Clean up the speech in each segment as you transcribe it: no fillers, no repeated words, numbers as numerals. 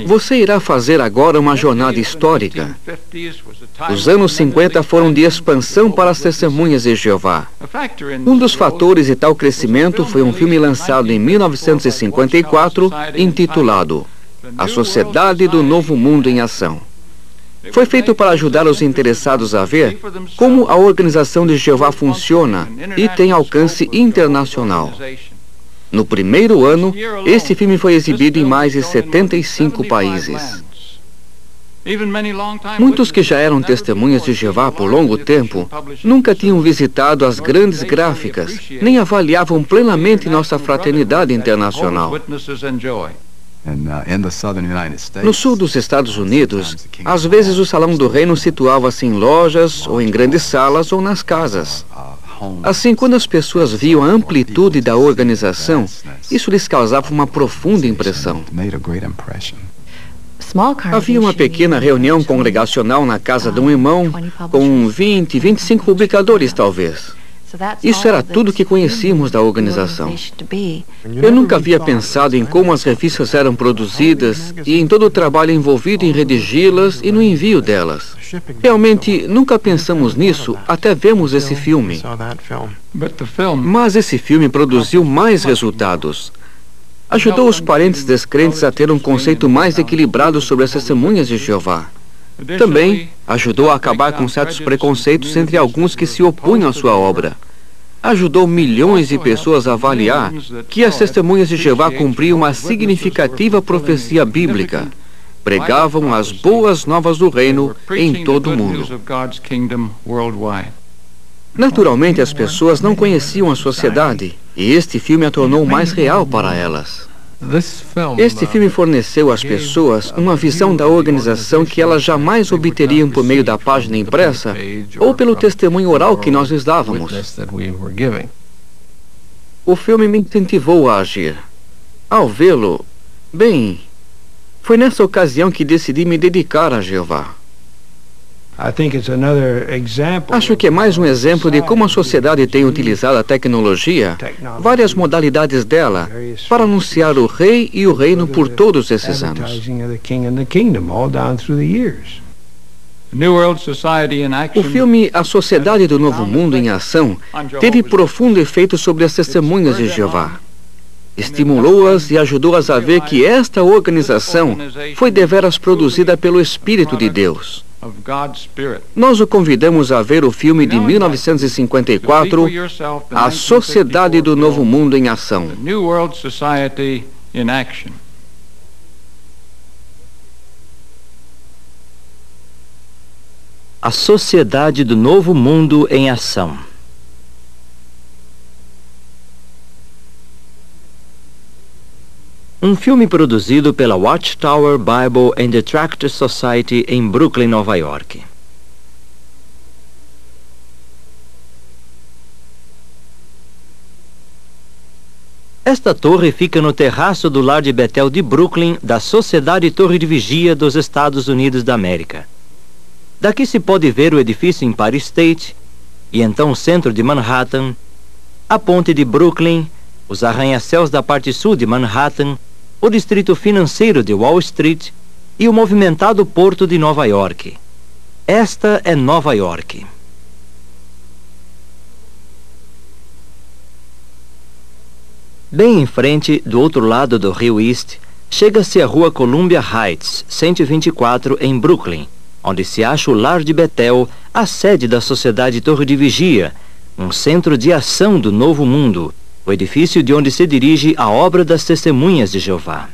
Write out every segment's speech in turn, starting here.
Você irá fazer agora uma jornada histórica. Os anos 50 foram de expansão para as testemunhas de Jeová. Um dos fatores de tal crescimento foi um filme lançado em 1954, intitulado A Sociedade do Novo Mundo em Ação. Foi feito para ajudar os interessados a ver como a Organização de Jeová funciona e tem alcance internacional. No primeiro ano, este filme foi exibido em mais de 75 países. Muitos que já eram testemunhas de Jeová por longo tempo nunca tinham visitado as grandes gráficas, nem avaliavam plenamente nossa fraternidade internacional. No sul dos Estados Unidos, às vezes o Salão do Reino situava-se em lojas, ou em grandes salas, ou nas casas. Assim, quando as pessoas viam a amplitude da organização, isso lhes causava uma profunda impressão. Havia uma pequena reunião congregacional na casa de um irmão, com 20, 25 publicadores, talvez. Isso era tudo que conhecíamos da organização. Eu nunca havia pensado em como as revistas eram produzidas e em todo o trabalho envolvido em redigi-las e no envio delas. Realmente, nunca pensamos nisso até vermos esse filme. Mas esse filme produziu mais resultados. Ajudou os parentes descrentes a ter um conceito mais equilibrado sobre as testemunhas de Jeová. Também ajudou a acabar com certos preconceitos entre alguns que se opunham à sua obra. Ajudou milhões de pessoas a avaliar que as testemunhas de Jeová cumpriam uma significativa profecia bíblica. Pregavam as boas novas do reino em todo o mundo. Naturalmente, as pessoas não conheciam a sociedade, e este filme a tornou mais real para elas. Este filme forneceu às pessoas uma visão da organização que elas jamais obteriam por meio da página impressa ou pelo testemunho oral que nós lhes dávamos. O filme me incentivou a agir. Ao vê-lo, bem, foi nessa ocasião que decidi me dedicar a Jeová. Acho que é mais um exemplo de como a sociedade tem utilizado a tecnologia, várias modalidades dela, para anunciar o Rei e o Reino por todos esses anos. O filme A Sociedade do Novo Mundo em Ação teve profundo efeito sobre as testemunhas de Jeová. Estimulou-as e ajudou-as a ver que esta organização foi deveras produzida pelo Espírito de Deus. Nós o convidamos a ver o filme de 1954, A Sociedade do Novo Mundo em Ação. A Sociedade do Novo Mundo em Ação. Um filme produzido pela Watchtower Bible and the Tract Society em Brooklyn, Nova York. Esta torre fica no terraço do Lar de Betel de Brooklyn, da Sociedade Torre de Vigia dos Estados Unidos da América. Daqui se pode ver o edifício Empire State, e então o centro de Manhattan, a ponte de Brooklyn, os arranha-céus da parte sul de Manhattan, o distrito financeiro de Wall Street e o movimentado porto de Nova York. Esta é Nova York. Bem em frente, do outro lado do rio East, chega-se à rua Columbia Heights, 124, em Brooklyn, onde se acha o Lar de Betel, a sede da Sociedade Torre de Vigia, um centro de ação do Novo Mundo, o edifício de onde se dirige a obra das Testemunhas de Jeová.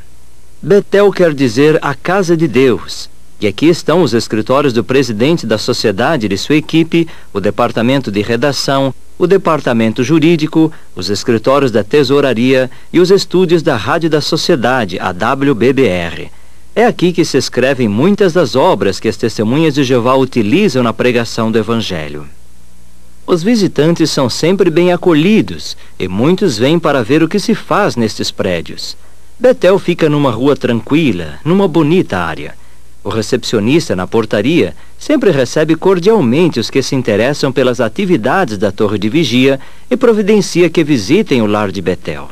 Betel quer dizer a Casa de Deus, e aqui estão os escritórios do presidente da sociedade e de sua equipe, o departamento de redação, o departamento jurídico, os escritórios da tesouraria e os estúdios da Rádio da Sociedade, a WBBR. É aqui que se escrevem muitas das obras que as Testemunhas de Jeová utilizam na pregação do Evangelho. Os visitantes são sempre bem acolhidos e muitos vêm para ver o que se faz nestes prédios. Betel fica numa rua tranquila, numa bonita área. O recepcionista na portaria sempre recebe cordialmente os que se interessam pelas atividades da Torre de Vigia e providencia que visitem o Lar de Betel.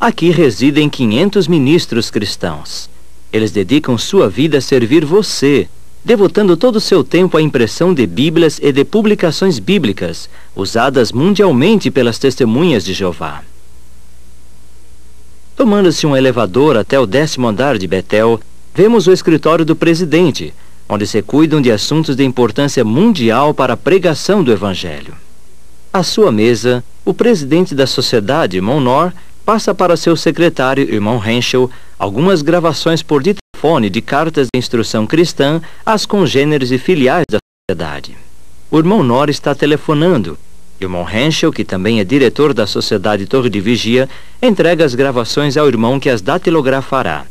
Aqui residem 500 ministros cristãos. Eles dedicam sua vida a servir você, devotando todo o seu tempo à impressão de Bíblias e de publicações bíblicas, usadas mundialmente pelas testemunhas de Jeová. Tomando-se um elevador até o 10º andar de Betel, vemos o escritório do presidente, onde se cuidam de assuntos de importância mundial para a pregação do Evangelho. À sua mesa, o presidente da sociedade, irmão Knorr, passa para seu secretário, irmão Henschel, algumas gravações por ditafone de cartas de instrução cristã às congêneres e filiais da sociedade. O irmão Knorr está telefonando. Irmão Henschel, que também é diretor da Sociedade Torre de Vigia, entrega as gravações ao irmão que as datilografará.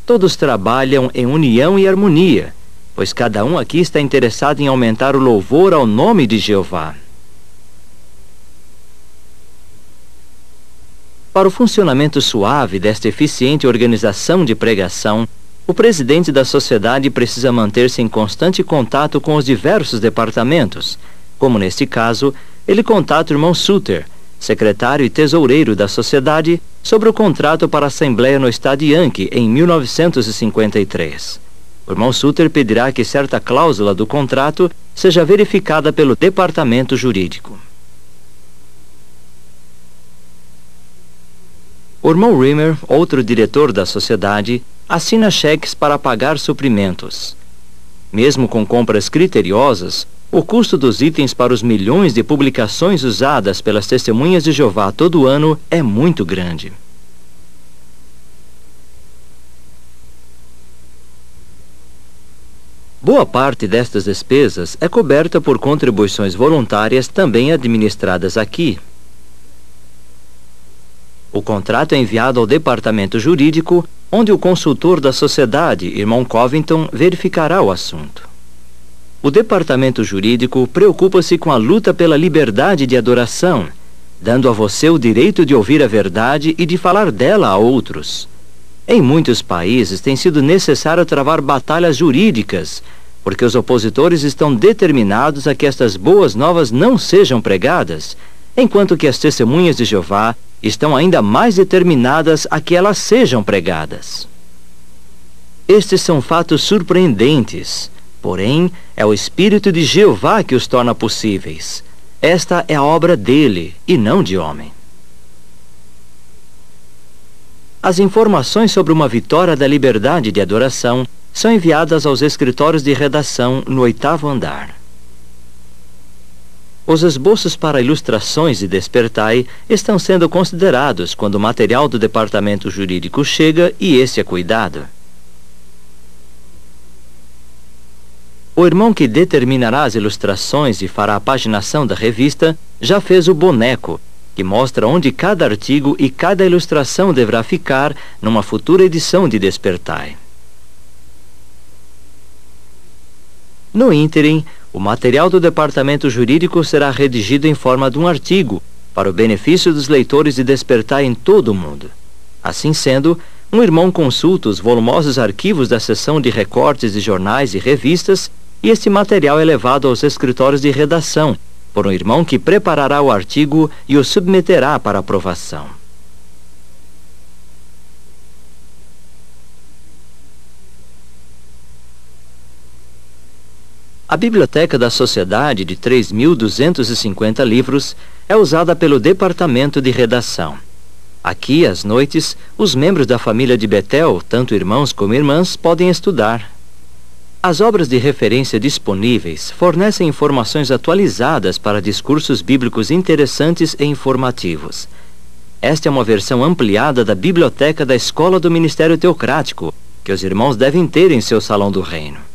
Todos trabalham em união e harmonia, pois cada um aqui está interessado em aumentar o louvor ao nome de Jeová. Para o funcionamento suave desta eficiente organização de pregação, o presidente da sociedade precisa manter-se em constante contato com os diversos departamentos. Como neste caso, ele contata o irmão Suter, secretário e tesoureiro da sociedade, sobre o contrato para a Assembleia no Estado Yankee em 1953. O irmão Suter pedirá que certa cláusula do contrato seja verificada pelo departamento jurídico. O irmão Rimmer, outro diretor da sociedade, assina cheques para pagar suprimentos. Mesmo com compras criteriosas, o custo dos itens para os milhões de publicações usadas pelas testemunhas de Jeová todo ano é muito grande. Boa parte destas despesas é coberta por contribuições voluntárias também administradas aqui. O contrato é enviado ao departamento jurídico, onde o consultor da sociedade, irmão Covington, verificará o assunto. O departamento jurídico preocupa-se com a luta pela liberdade de adoração, dando a você o direito de ouvir a verdade e de falar dela a outros. Em muitos países tem sido necessário travar batalhas jurídicas, porque os opositores estão determinados a que estas boas novas não sejam pregadas, enquanto que as testemunhas de Jeová estão ainda mais determinadas a que elas sejam pregadas. Estes são fatos surpreendentes, porém é o Espírito de Jeová que os torna possíveis. Esta é a obra dele e não de homem. As informações sobre uma vitória da liberdade de adoração são enviadas aos escritórios de redação no 8º andar. Os esboços para ilustrações de Despertai estão sendo considerados quando o material do departamento jurídico chega e esse é cuidado. O irmão que determinará as ilustrações e fará a paginação da revista já fez o boneco, que mostra onde cada artigo e cada ilustração deverá ficar numa futura edição de Despertai. No ínterim, o material do departamento jurídico será redigido em forma de um artigo, para o benefício dos leitores de Despertai em todo o mundo. Assim sendo, um irmão consulta os volumosos arquivos da seção de recortes de jornais e revistas, e este material é levado aos escritórios de redação, por um irmão que preparará o artigo e o submeterá para aprovação. A biblioteca da sociedade, de 3.250 livros, é usada pelo departamento de redação. Aqui, às noites, os membros da família de Betel, tanto irmãos como irmãs, podem estudar. As obras de referência disponíveis fornecem informações atualizadas para discursos bíblicos interessantes e informativos. Esta é uma versão ampliada da biblioteca da Escola do Ministério Teocrático, que os irmãos devem ter em seu salão do reino.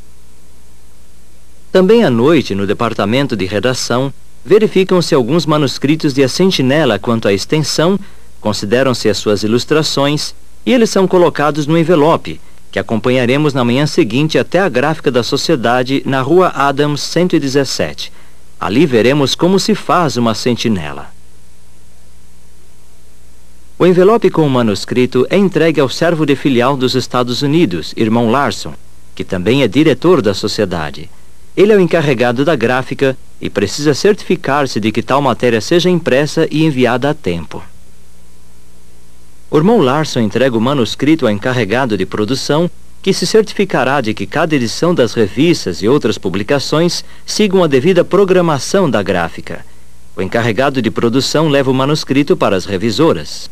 Também à noite, no departamento de redação, verificam-se alguns manuscritos de A Sentinela quanto à extensão, consideram-se as suas ilustrações, e eles são colocados no envelope, que acompanharemos na manhã seguinte até a gráfica da sociedade na Rua Adams 117. Ali veremos como se faz uma sentinela. O envelope com o manuscrito é entregue ao servo de filial dos Estados Unidos, irmão Larson, que também é diretor da sociedade. Ele é o encarregado da gráfica e precisa certificar-se de que tal matéria seja impressa e enviada a tempo. O irmão Larson entrega o manuscrito ao encarregado de produção, que se certificará de que cada edição das revistas e outras publicações sigam a devida programação da gráfica. O encarregado de produção leva o manuscrito para as revisoras.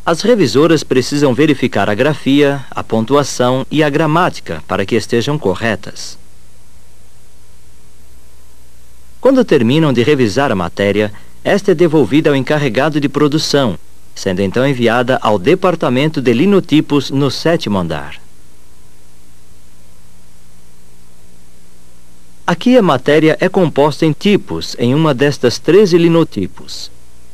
As revisoras precisam verificar a grafia, a pontuação e a gramática para que estejam corretas. Quando terminam de revisar a matéria, esta é devolvida ao encarregado de produção, sendo então enviada ao departamento de linotipos no 7º andar. Aqui a matéria é composta em tipos em uma destas 13 linotipos.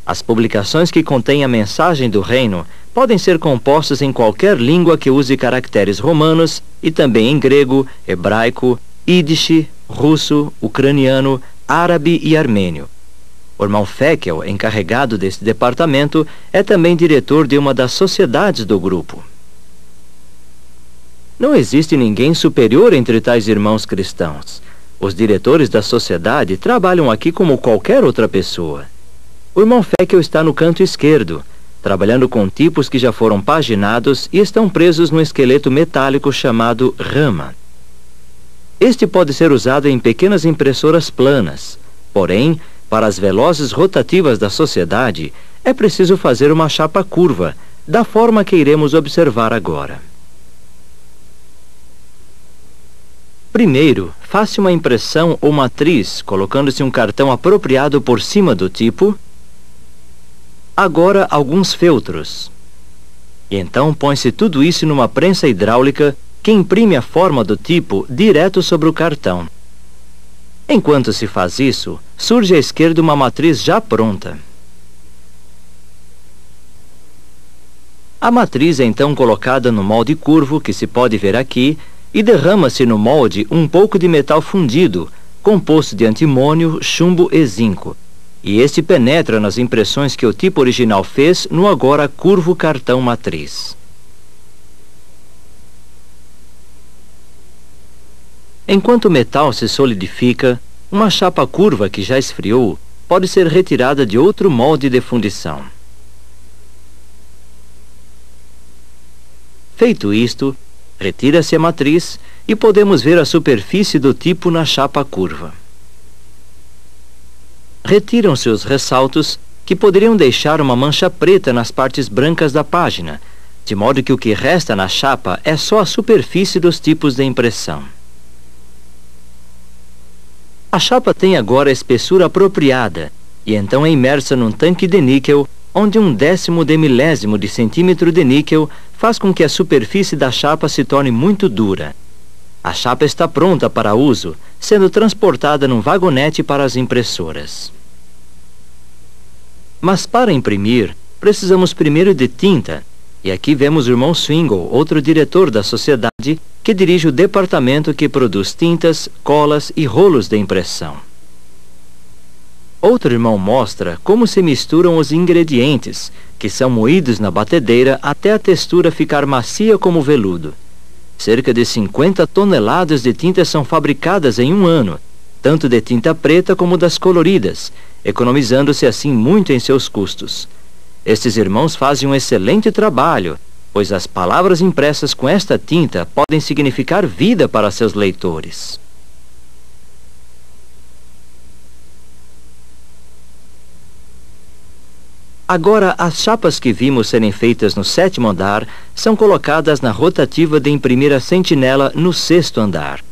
As publicações que contêm a mensagem do reino podem ser compostas em qualquer língua que use caracteres romanos e também em grego, hebraico, ídish, russo, ucraniano, árabe e armênio. O irmão Feckel, encarregado deste departamento, é também diretor de uma das sociedades do grupo. Não existe ninguém superior entre tais irmãos cristãos. Os diretores da sociedade trabalham aqui como qualquer outra pessoa. O irmão Feckel está no canto esquerdo, trabalhando com tipos que já foram paginados e estão presos num esqueleto metálico chamado rama. Este pode ser usado em pequenas impressoras planas, porém, para as velozes rotativas da sociedade, é preciso fazer uma chapa curva, da forma que iremos observar agora. Primeiro, faça uma impressão ou matriz, colocando-se um cartão apropriado por cima do tipo. Agora, alguns feltros. E então põe-se tudo isso numa prensa hidráulica que imprime a forma do tipo direto sobre o cartão. Enquanto se faz isso, surge à esquerda uma matriz já pronta. A matriz é então colocada no molde curvo, que se pode ver aqui, e derrama-se no molde um pouco de metal fundido, composto de antimônio, chumbo e zinco. E este penetra nas impressões que o tipo original fez no agora curvo cartão matriz. Enquanto o metal se solidifica, uma chapa curva que já esfriou pode ser retirada de outro molde de fundição. Feito isto, retira-se a matriz e podemos ver a superfície do tipo na chapa curva. Retiram-se os ressaltos, que poderiam deixar uma mancha preta nas partes brancas da página, de modo que o que resta na chapa é só a superfície dos tipos de impressão. A chapa tem agora a espessura apropriada, e então é imersa num tanque de níquel, onde 1/10 de milésimo de centímetro de níquel faz com que a superfície da chapa se torne muito dura. A chapa está pronta para uso, sendo transportada num vagonete para as impressoras. Mas para imprimir, precisamos primeiro de tinta, e aqui vemos o irmão Swingle, outro diretor da sociedade, que dirige o departamento que produz tintas, colas e rolos de impressão. Outro irmão mostra como se misturam os ingredientes, que são moídos na batedeira até a textura ficar macia como veludo. Cerca de 50 toneladas de tinta são fabricadas em um ano, tanto de tinta preta como das coloridas, economizando-se assim muito em seus custos. Estes irmãos fazem um excelente trabalho, pois as palavras impressas com esta tinta podem significar vida para seus leitores. Agora, as chapas que vimos serem feitas no 7º andar são colocadas na rotativa de imprimir a sentinela no 6º andar.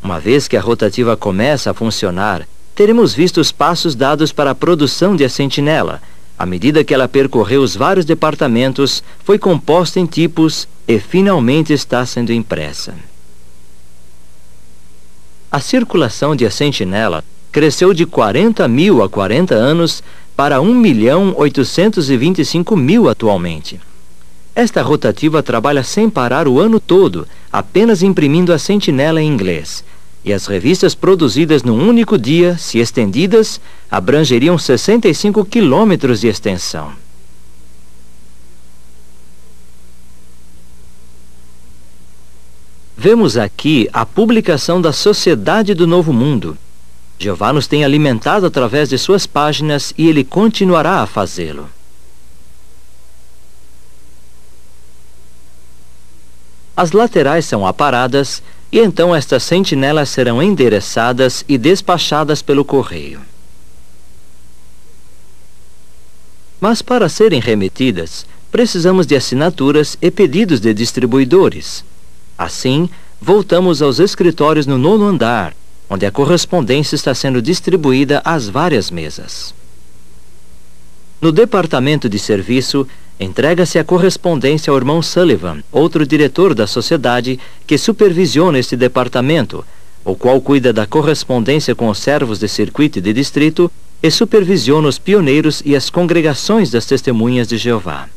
Uma vez que a rotativa começa a funcionar, teremos visto os passos dados para a produção de a sentinela. À medida que ela percorreu os vários departamentos, foi composta em tipos e finalmente está sendo impressa. A circulação de a sentinela cresceu de 40.000 a 40 anos para 1.825.000 atualmente. Esta rotativa trabalha sem parar o ano todo, apenas imprimindo a sentinela em inglês. E as revistas produzidas num único dia, se estendidas, abrangeriam 65 quilômetros de extensão. Vemos aqui a publicação da Sociedade do Novo Mundo. Jeová nos tem alimentado através de suas páginas e Ele continuará a fazê-lo. As laterais são aparadas e então estas sentinelas serão endereçadas e despachadas pelo correio. Mas para serem remetidas, precisamos de assinaturas e pedidos de distribuidores. Assim, voltamos aos escritórios no 9º andar, onde a correspondência está sendo distribuída às várias mesas. No departamento de serviço, entrega-se a correspondência ao irmão Sullivan, outro diretor da sociedade que supervisiona este departamento, o qual cuida da correspondência com os servos de circuito e de distrito e supervisiona os pioneiros e as congregações das Testemunhas de Jeová.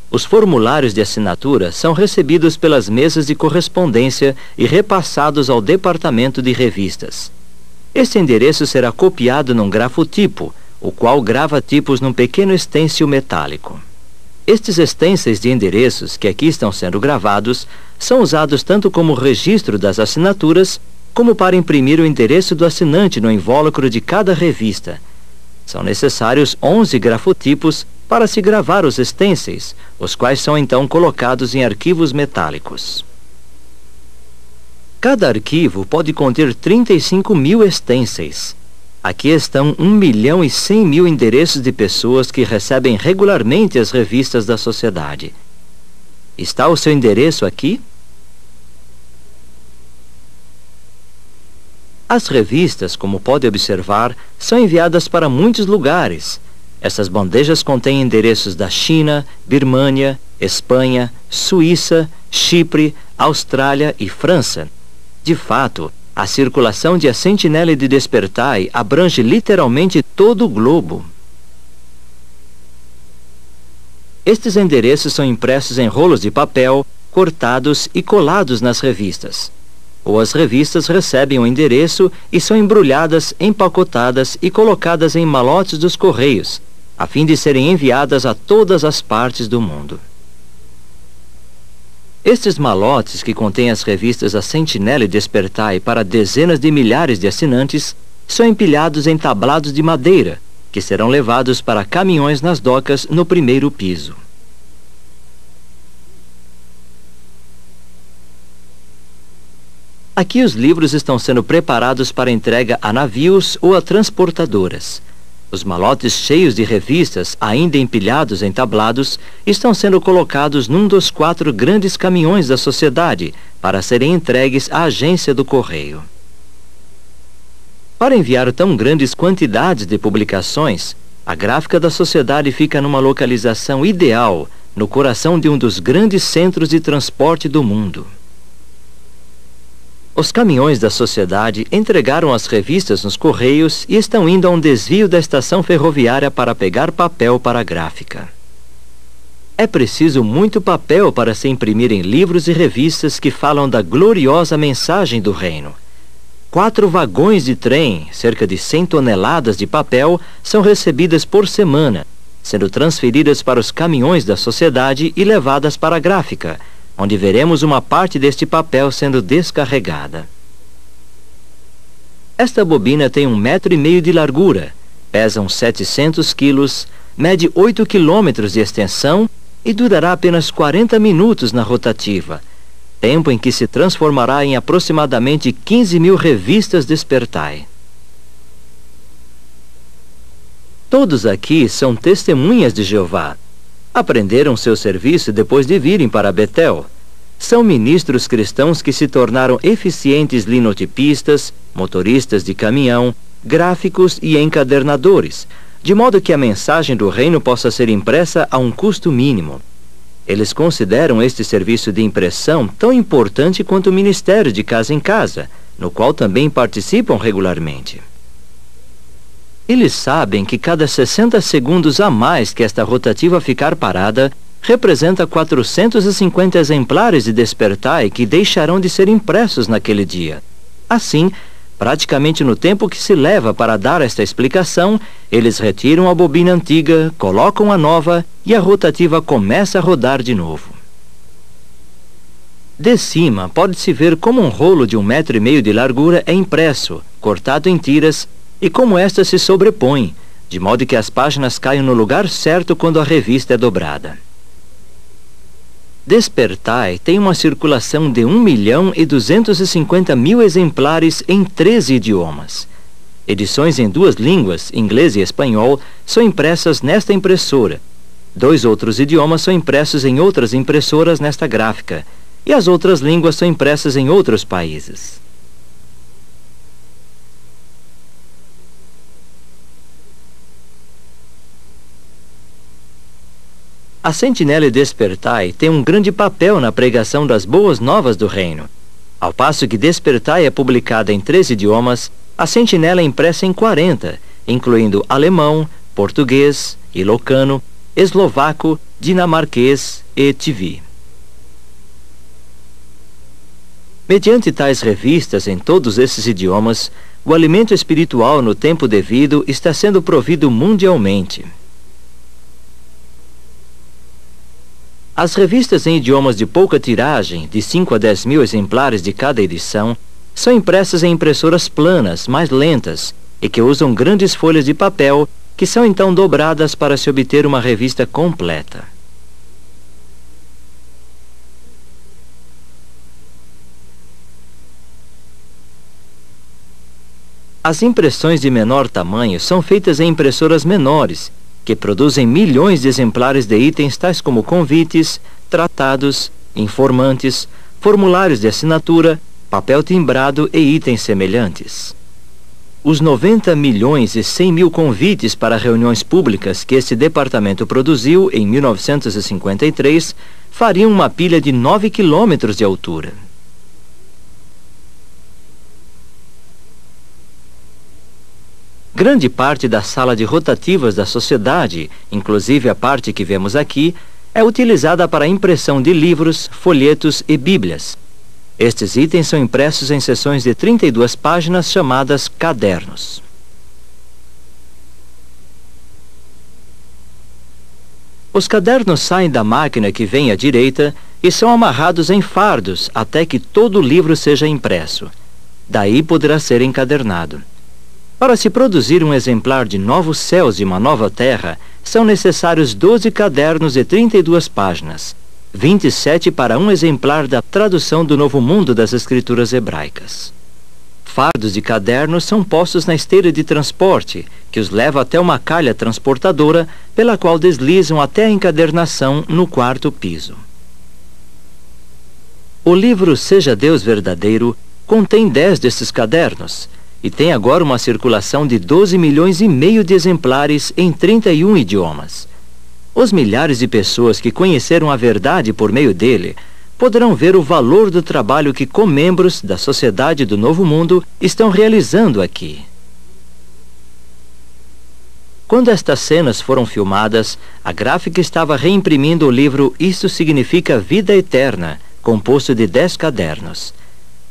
Os formulários de assinatura são recebidos pelas mesas de correspondência e repassados ao departamento de revistas. Este endereço será copiado num grafotipo, o qual grava tipos num pequeno estêncil metálico. Estes estêncteis de endereços que aqui estão sendo gravados são usados tanto como registro das assinaturas, como para imprimir o endereço do assinante no invólucro de cada revista. São necessários 11 grafotipos para se gravar os estêncteis, os quais são então colocados em arquivos metálicos. Cada arquivo pode conter 35.000 estêncteis. Aqui estão 1.100.000 endereços de pessoas que recebem regularmente as revistas da sociedade. Está o seu endereço aqui? As revistas, como pode observar, são enviadas para muitos lugares. Essas bandejas contêm endereços da China, Birmânia, Espanha, Suíça, Chipre, Austrália e França. De fato, a circulação de A Sentinela e de Despertai abrange literalmente todo o globo. Estes endereços são impressos em rolos de papel, cortados e colados nas revistas. Ou as revistas recebem o endereço e são embrulhadas, empacotadas e colocadas em malotes dos correios, a fim de serem enviadas a todas as partes do mundo. Estes malotes, que contêm as revistas A Sentinela e Despertai para dezenas de milhares de assinantes, são empilhados em tablados de madeira, que serão levados para caminhões nas docas no primeiro piso. Aqui os livros estão sendo preparados para entrega a navios ou a transportadoras. Os malotes cheios de revistas, ainda empilhados em tablados, estão sendo colocados num dos 4 grandes caminhões da sociedade para serem entregues à agência do correio. Para enviar tão grandes quantidades de publicações, a gráfica da sociedade fica numa localização ideal, no coração de um dos grandes centros de transporte do mundo. Os caminhões da sociedade entregaram as revistas nos correios e estão indo a um desvio da estação ferroviária para pegar papel para a gráfica. É preciso muito papel para se imprimir em livros e revistas que falam da gloriosa mensagem do reino. 4 vagões de trem, cerca de 100 toneladas de papel, são recebidas por semana, sendo transferidas para os caminhões da sociedade e levadas para a gráfica, onde veremos uma parte deste papel sendo descarregada. Esta bobina tem 1,5 metro de largura, pesa uns 700 quilos, mede 8 quilômetros de extensão e durará apenas 40 minutos na rotativa, tempo em que se transformará em aproximadamente 15.000 revistas Despertai. Todos aqui são testemunhas de Jeová. Aprenderam seu serviço depois de virem para Betel. São ministros cristãos que se tornaram eficientes linotipistas, motoristas de caminhão, gráficos e encadernadores, de modo que a mensagem do reino possa ser impressa a um custo mínimo. Eles consideram este serviço de impressão tão importante quanto o ministério de casa em casa, no qual também participam regularmente. Eles sabem que cada 60 segundos a mais que esta rotativa ficar parada, representa 450 exemplares de Despertai que deixarão de ser impressos naquele dia. Assim, praticamente no tempo que se leva para dar esta explicação, eles retiram a bobina antiga, colocam a nova e a rotativa começa a rodar de novo. De cima, pode-se ver como um rolo de 1,5 metro de largura é impresso, cortado em tiras, e como estas se sobrepõem, de modo que as páginas caem no lugar certo quando a revista é dobrada. Despertai tem uma circulação de 1.250.000 exemplares em 13 idiomas. Edições em 2 línguas, inglês e espanhol, são impressas nesta impressora. 2 outros idiomas são impressos em outras impressoras nesta gráfica, e as outras línguas são impressas em outros países. A Sentinelle Despertai tem um grande papel na pregação das boas novas do reino. Ao passo que Despertai é publicada em 3 idiomas, a Sentinela é impressa em 40, incluindo alemão, português, ilocano, eslovaco, dinamarquês e tvi. Mediante tais revistas em todos esses idiomas, o alimento espiritual no tempo devido está sendo provido mundialmente. As revistas em idiomas de pouca tiragem, de 5 a 10 mil exemplares de cada edição, são impressas em impressoras planas, mais lentas, e que usam grandes folhas de papel, que são então dobradas para se obter uma revista completa. As impressões de menor tamanho são feitas em impressoras menores, que produzem milhões de exemplares de itens tais como convites, tratados, informantes, formulários de assinatura, papel timbrado e itens semelhantes. Os 90 milhões e 100 mil convites para reuniões públicas que este departamento produziu em 1953 fariam uma pilha de 9 quilômetros de altura. Grande parte da sala de rotativas da sociedade, inclusive a parte que vemos aqui, é utilizada para a impressão de livros, folhetos e bíblias. Estes itens são impressos em seções de 32 páginas chamadas cadernos. Os cadernos saem da máquina que vem à direita e são amarrados em fardos até que todo o livro seja impresso. Daí poderá ser encadernado. Para se produzir um exemplar de Novos Céus e uma Nova Terra, são necessários 12 cadernos de 32 páginas, 27 para um exemplar da tradução do Novo Mundo das Escrituras Hebraicas. Fardos de cadernos são postos na esteira de transporte, que os leva até uma calha transportadora, pela qual deslizam até a encadernação no 4º piso. O livro Seja Deus Verdadeiro contém 10 desses cadernos, e tem agora uma circulação de 12 milhões e meio de exemplares em 31 idiomas. Os milhares de pessoas que conheceram a verdade por meio dele poderão ver o valor do trabalho que comembros da Sociedade do Novo Mundo estão realizando aqui. Quando estas cenas foram filmadas, a gráfica estava reimprimindo o livro Isto Significa Vida Eterna, composto de 10 cadernos.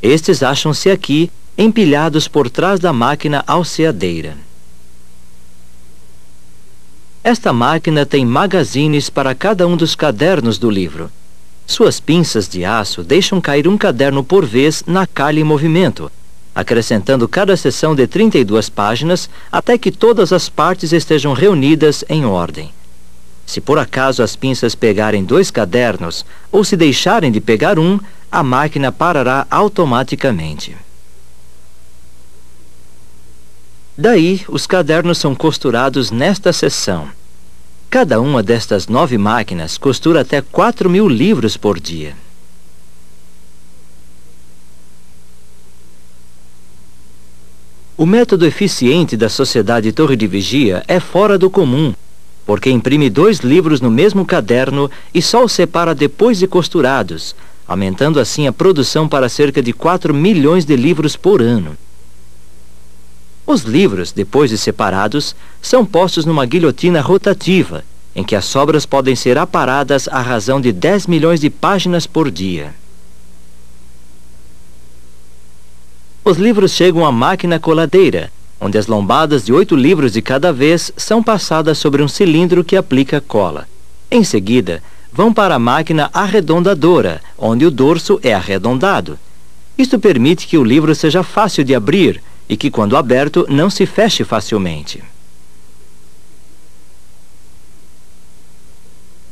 Estes acham-se aqui, empilhados por trás da máquina alceadeira. Esta máquina tem magazines para cada um dos cadernos do livro. Suas pinças de aço deixam cair um caderno por vez na calha em movimento, acrescentando cada seção de 32 páginas até que todas as partes estejam reunidas em ordem. Se por acaso as pinças pegarem 2 cadernos ou se deixarem de pegar um, a máquina parará automaticamente. Daí, os cadernos são costurados nesta seção. Cada uma destas 9 máquinas costura até 4.000 livros por dia. O método eficiente da Sociedade Torre de Vigia é fora do comum, porque imprime 2 livros no mesmo caderno e só os separa depois de costurados, aumentando assim a produção para cerca de 4 milhões de livros por ano. Os livros, depois de separados, são postos numa guilhotina rotativa, em que as sobras podem ser aparadas à razão de 10 milhões de páginas por dia. Os livros chegam à máquina coladeira, onde as lombadas de 8 livros de cada vez são passadas sobre um cilindro que aplica cola. Em seguida, vão para a máquina arredondadora, onde o dorso é arredondado. Isto permite que o livro seja fácil de abrir e que, quando aberto, não se feche facilmente.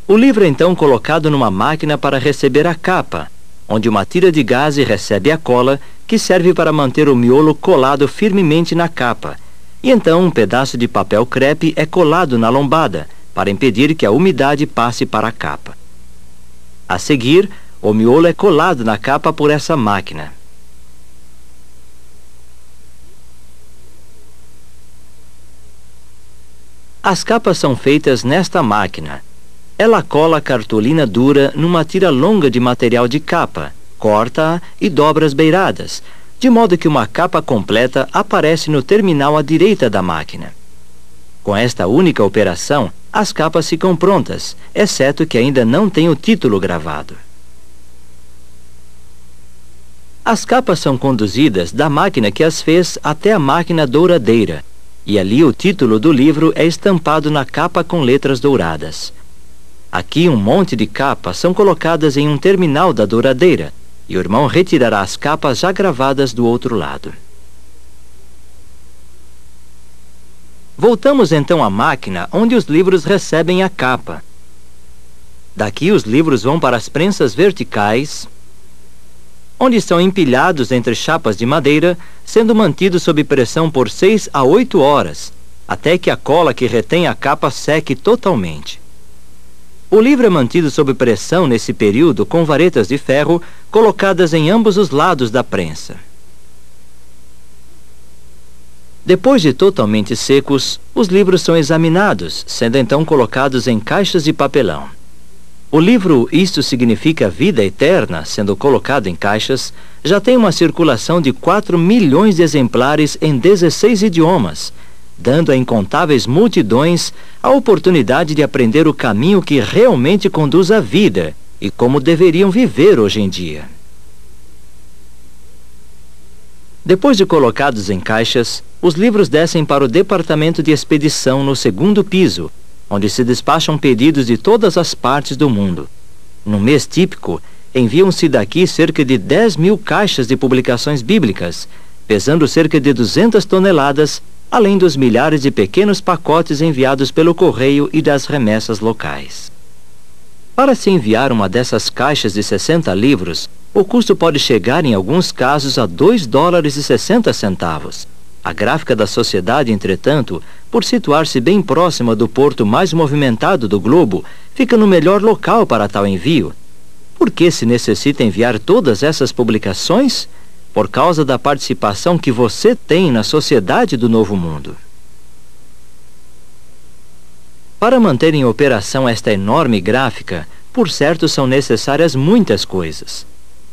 O livro é então colocado numa máquina para receber a capa, onde uma tira de gaze recebe a cola, que serve para manter o miolo colado firmemente na capa, e então um pedaço de papel crepe é colado na lombada, para impedir que a umidade passe para a capa. A seguir, o miolo é colado na capa por essa máquina. As capas são feitas nesta máquina. Ela cola a cartolina dura numa tira longa de material de capa, corta-a e dobra as beiradas, de modo que uma capa completa aparece no terminal à direita da máquina. Com esta única operação, as capas ficam prontas, exceto que ainda não tem o título gravado. As capas são conduzidas da máquina que as fez até a máquina douradeira, e ali o título do livro é estampado na capa com letras douradas. Aqui um monte de capas são colocadas em um terminal da douradeira, e o irmão retirará as capas já gravadas do outro lado. Voltamos então à máquina onde os livros recebem a capa. Daqui os livros vão para as prensas verticais, onde são empilhados entre chapas de madeira, sendo mantidos sob pressão por 6 a 8 horas, até que a cola que retém a capa seque totalmente. O livro é mantido sob pressão nesse período com varetas de ferro colocadas em ambos os lados da prensa. Depois de totalmente secos, os livros são examinados, sendo então colocados em caixas de papelão. O livro Isto Significa Vida Eterna, sendo colocado em caixas, já tem uma circulação de 4 milhões de exemplares em 16 idiomas, dando a incontáveis multidões a oportunidade de aprender o caminho que realmente conduz à vida e como deveriam viver hoje em dia. Depois de colocados em caixas, os livros descem para o departamento de expedição no 2º piso, onde se despacham pedidos de todas as partes do mundo. No mês típico, enviam-se daqui cerca de 10 mil caixas de publicações bíblicas, pesando cerca de 200 toneladas, além dos milhares de pequenos pacotes enviados pelo correio e das remessas locais. Para se enviar uma dessas caixas de 60 livros, o custo pode chegar em alguns casos a $2,60. A gráfica da sociedade, entretanto, por situar-se bem próxima do porto mais movimentado do globo, fica no melhor local para tal envio. Por que se necessita enviar todas essas publicações? Por causa da participação que você tem na sociedade do Novo Mundo. Para manter em operação esta enorme gráfica, por certo são necessárias muitas coisas.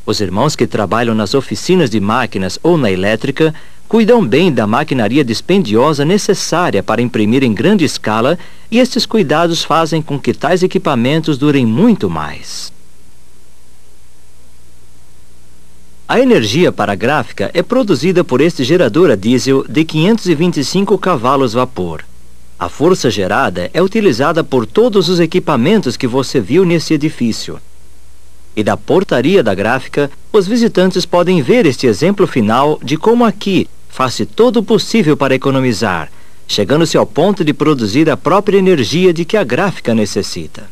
Os irmãos que trabalham nas oficinas de máquinas ou na elétrica cuidam bem da maquinaria dispendiosa necessária para imprimir em grande escala, e estes cuidados fazem com que tais equipamentos durem muito mais. A energia para a gráfica é produzida por este gerador a diesel de 525 cavalos vapor. A força gerada é utilizada por todos os equipamentos que você viu nesse edifício. E da portaria da gráfica, os visitantes podem ver este exemplo final de como aqui faz-se todo o possível para economizar, chegando-se ao ponto de produzir a própria energia de que a gráfica necessita.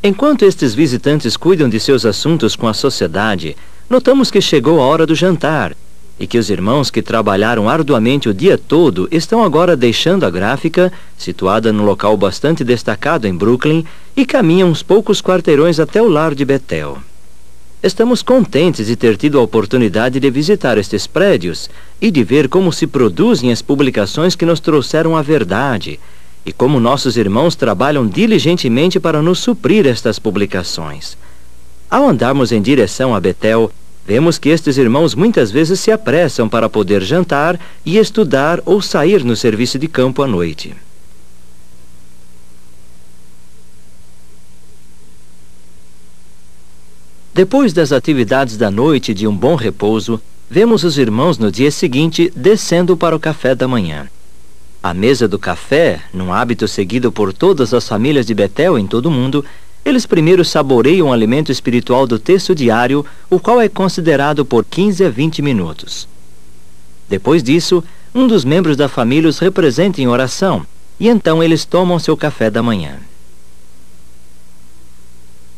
Enquanto estes visitantes cuidam de seus assuntos com a sociedade, notamos que chegou a hora do jantar e que os irmãos que trabalharam arduamente o dia todo estão agora deixando a gráfica, situada num local bastante destacado em Brooklyn, e caminham uns poucos quarteirões até o lar de Betel. Estamos contentes de ter tido a oportunidade de visitar estes prédios e de ver como se produzem as publicações que nos trouxeram a verdade e como nossos irmãos trabalham diligentemente para nos suprir estas publicações. Ao andarmos em direção a Betel, vemos que estes irmãos muitas vezes se apressam para poder jantar e estudar ou sair no serviço de campo à noite. Depois das atividades da noite e de um bom repouso, vemos os irmãos no dia seguinte descendo para o café da manhã. A mesa do café, num hábito seguido por todas as famílias de Betel em todo o mundo, Eles primeiro saboreiam o alimento espiritual do texto diário, o qual é considerado por 15 a 20 minutos. Depois disso, um dos membros da família os representa em oração, e então eles tomam seu café da manhã.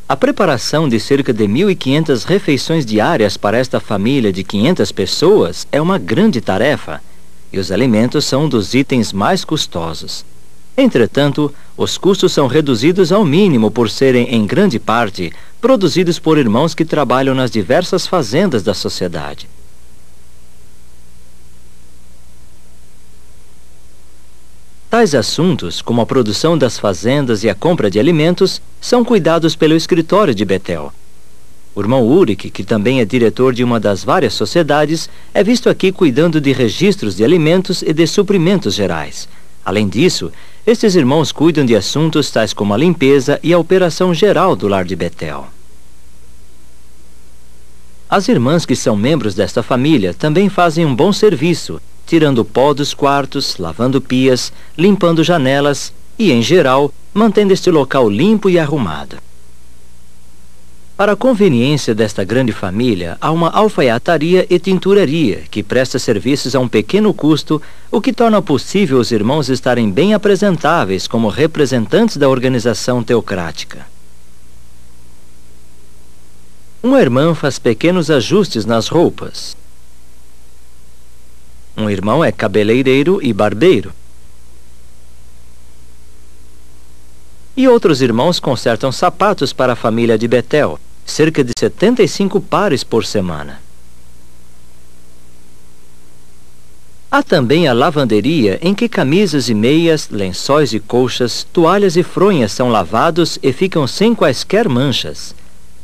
A preparação de cerca de 1.500 refeições diárias para esta família de 500 pessoas é uma grande tarefa, e os alimentos são um dos itens mais custosos. Entretanto, os custos são reduzidos ao mínimo por serem, em grande parte, produzidos por irmãos que trabalham nas diversas fazendas da sociedade. Tais assuntos, como a produção das fazendas e a compra de alimentos, são cuidados pelo escritório de Betel. O irmão Ulrich, que também é diretor de uma das várias sociedades, é visto aqui cuidando de registros de alimentos e de suprimentos gerais. Além disso, estes irmãos cuidam de assuntos tais como a limpeza e a operação geral do lar de Betel. As irmãs que são membros desta família também fazem um bom serviço, tirando o pó dos quartos, lavando pias, limpando janelas e, em geral, mantendo este local limpo e arrumado. Para a conveniência desta grande família, há uma alfaiataria e tinturaria que presta serviços a um pequeno custo, o que torna possível os irmãos estarem bem apresentáveis como representantes da organização teocrática. Uma irmã faz pequenos ajustes nas roupas. Um irmão é cabeleireiro e barbeiro. E outros irmãos consertam sapatos para a família de Betel, cerca de 75 pares por semana. Há também a lavanderia em que camisas e meias, lençóis e colchas, toalhas e fronhas são lavados e ficam sem quaisquer manchas.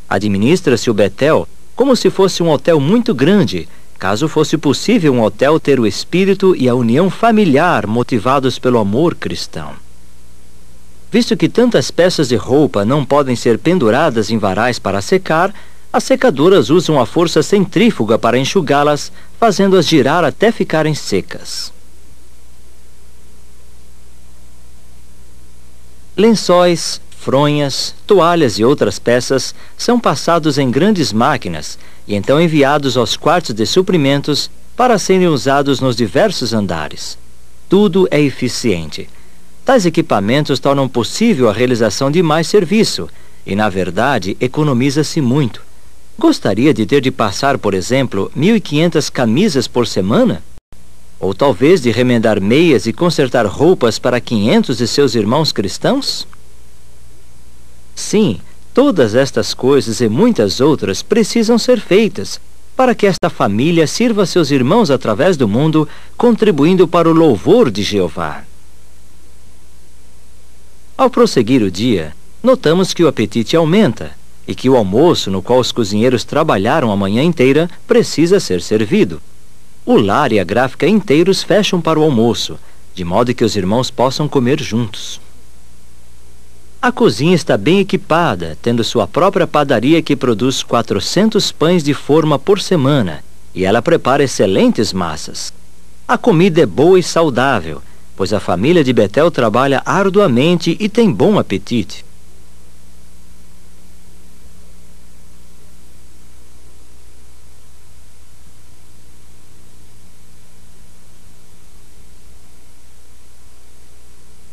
Administra-se o Betel como se fosse um hotel muito grande, caso fosse possível um hotel ter o espírito e a união familiar motivados pelo amor cristão. Visto que tantas peças de roupa não podem ser penduradas em varais para secar, as secadoras usam a força centrífuga para enxugá-las, fazendo-as girar até ficarem secas. Lençóis, fronhas, toalhas e outras peças são passados em grandes máquinas e então enviados aos quartos de suprimentos para serem usados nos diversos andares. Tudo é eficiente. Tais equipamentos tornam possível a realização de mais serviço e, na verdade, economiza-se muito. Gostaria de ter de passar, por exemplo, 1.500 camisas por semana? Ou talvez de remendar meias e consertar roupas para 500 de seus irmãos cristãos? Sim, todas estas coisas e muitas outras precisam ser feitas para que esta família sirva a seus irmãos através do mundo, contribuindo para o louvor de Jeová. Ao prosseguir o dia, notamos que o apetite aumenta e que o almoço no qual os cozinheiros trabalharam a manhã inteira precisa ser servido. O lar e a gráfica inteiros fecham para o almoço, de modo que os irmãos possam comer juntos. A cozinha está bem equipada, tendo sua própria padaria que produz 400 pães de forma por semana, e ela prepara excelentes massas. A comida é boa e saudável, pois a família de Betel trabalha arduamente e tem bom apetite.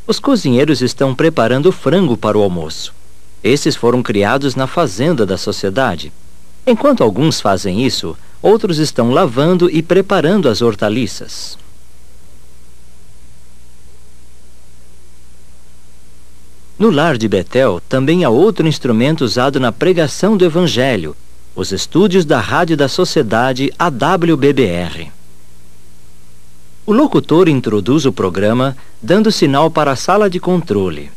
Os cozinheiros estão preparando frango para o almoço. Esses foram criados na fazenda da sociedade. Enquanto alguns fazem isso, outros estão lavando e preparando as hortaliças. No lar de Betel também há outro instrumento usado na pregação do Evangelho, os estúdios da rádio da sociedade AWBBR. O locutor introduz o programa, dando sinal para a sala de controle.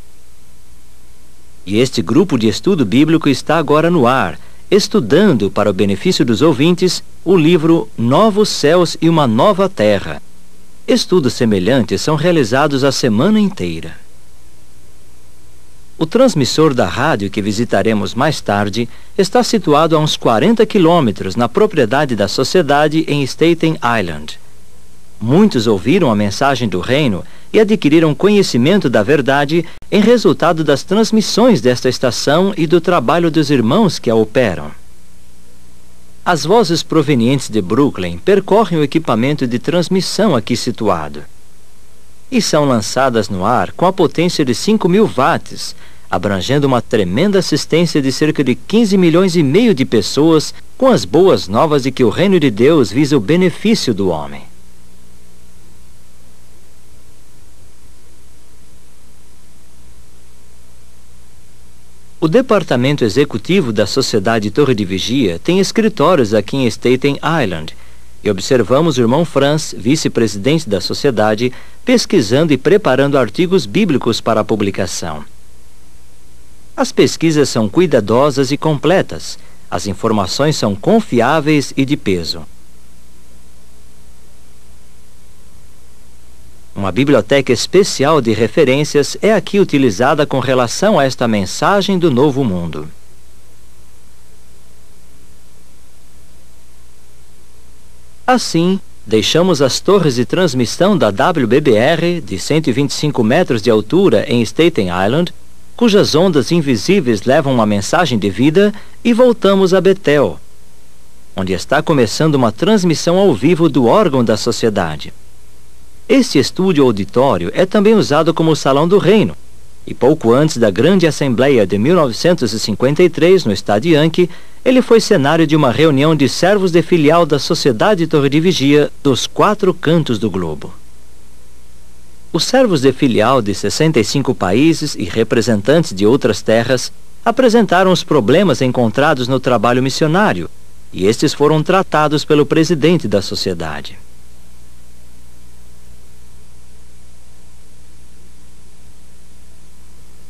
E este grupo de estudo bíblico está agora no ar, estudando, para o benefício dos ouvintes, o livro Novos Céus e uma Nova Terra. Estudos semelhantes são realizados a semana inteira. O transmissor da rádio que visitaremos mais tarde está situado a uns 40 quilômetros na propriedade da sociedade em Staten Island. Muitos ouviram a mensagem do reino e adquiriram conhecimento da verdade em resultado das transmissões desta estação e do trabalho dos irmãos que a operam. As vozes provenientes de Brooklyn percorrem o equipamento de transmissão aqui situado e são lançadas no ar com a potência de 5.000 watts, abrangendo uma tremenda assistência de cerca de 15 milhões e meio de pessoas com as boas novas de que o reino de Deus visa o benefício do homem. O departamento executivo da Sociedade Torre de Vigia tem escritórios aqui em Staten Island e observamos o irmão Franz, vice-presidente da sociedade, pesquisando e preparando artigos bíblicos para a publicação. As pesquisas são cuidadosas e completas. As informações são confiáveis e de peso. Uma biblioteca especial de referências é aqui utilizada com relação a esta mensagem do novo mundo. Assim, deixamos as torres de transmissão da WBBR, de 125 metros de altura em Staten Island, cujas ondas invisíveis levam uma mensagem de vida, e voltamos a Bethel, onde está começando uma transmissão ao vivo do órgão da sociedade. Este estúdio auditório é também usado como Salão do Reino, e pouco antes da Grande Assembleia de 1953, no estado Yankee, ele foi cenário de uma reunião de servos de filial da Sociedade Torre de Vigia dos 4 cantos do globo. Os servos de filial de 65 países e representantes de outras terras apresentaram os problemas encontrados no trabalho missionário, e estes foram tratados pelo presidente da sociedade.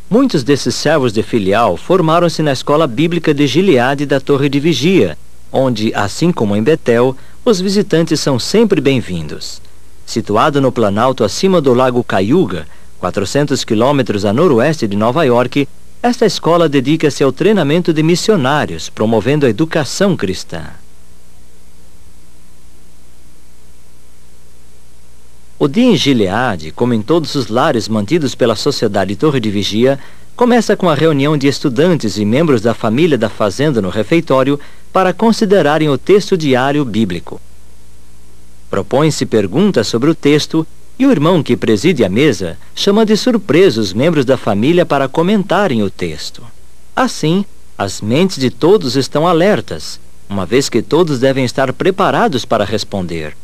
Muitos desses servos de filial formaram-se na escola bíblica de Gileade da Torre de Vigia, onde, assim como em Bethel, os visitantes são sempre bem-vindos. Situado no planalto acima do lago Cayuga, 400 quilômetros a noroeste de Nova York, esta escola dedica-se ao treinamento de missionários, promovendo a educação cristã. O dia em Gileade, como em todos os lares mantidos pela Sociedade Torre de Vigia, começa com a reunião de estudantes e membros da família da fazenda no refeitório para considerarem o texto diário bíblico. Propõem-se perguntas sobre o texto e o irmão que preside a mesa chama de surpresa os membros da família para comentarem o texto. Assim, as mentes de todos estão alertas, uma vez que todos devem estar preparados para responder.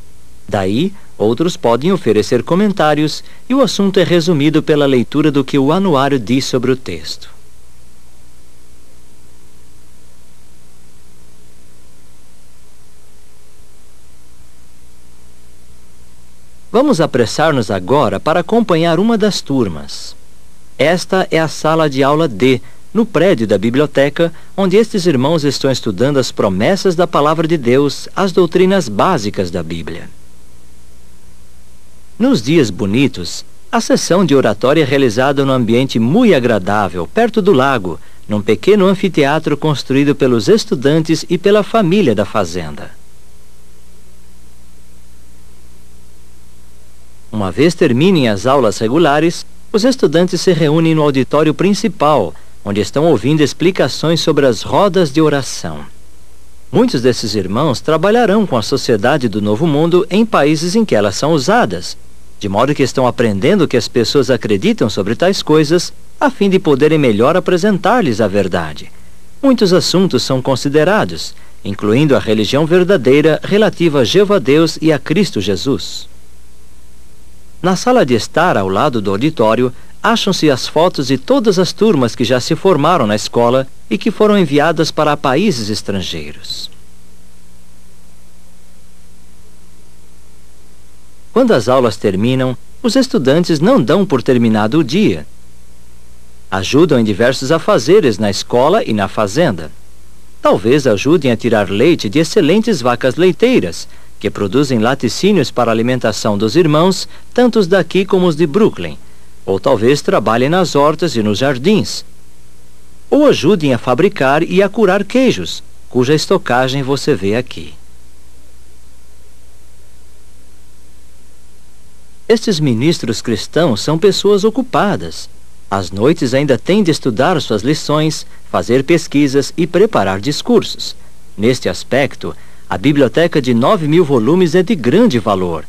Daí, outros podem oferecer comentários e o assunto é resumido pela leitura do que o anuário diz sobre o texto. Vamos apressar-nos agora para acompanhar uma das turmas. Esta é a sala de aula D, no prédio da biblioteca, onde estes irmãos estão estudando as promessas da Palavra de Deus, as doutrinas básicas da Bíblia. Nos dias bonitos, a sessão de oratória é realizada num ambiente muito agradável, perto do lago, num pequeno anfiteatro construído pelos estudantes e pela família da fazenda. Uma vez terminem as aulas regulares, os estudantes se reúnem no auditório principal, onde estão ouvindo explicações sobre as rodas de oração. Muitos desses irmãos trabalharão com a Sociedade do Novo Mundo em países em que elas são usadas, de modo que estão aprendendo o que as pessoas acreditam sobre tais coisas, a fim de poderem melhor apresentar-lhes a verdade. Muitos assuntos são considerados, incluindo a religião verdadeira relativa a Jeová Deus e a Cristo Jesus. Na sala de estar, ao lado do auditório, acham-se as fotos de todas as turmas que já se formaram na escola e que foram enviadas para países estrangeiros. Quando as aulas terminam, os estudantes não dão por terminado o dia. Ajudam em diversos afazeres na escola e na fazenda. Talvez ajudem a tirar leite de excelentes vacas leiteiras, que produzem laticínios para a alimentação dos irmãos, tanto os daqui como os de Brooklyn. Ou talvez trabalhem nas hortas e nos jardins. Ou ajudem a fabricar e a curar queijos, cuja estocagem você vê aqui. Estes ministros cristãos são pessoas ocupadas. Às noites ainda têm de estudar suas lições, fazer pesquisas e preparar discursos. Neste aspecto, a biblioteca de 9.000 volumes é de grande valor.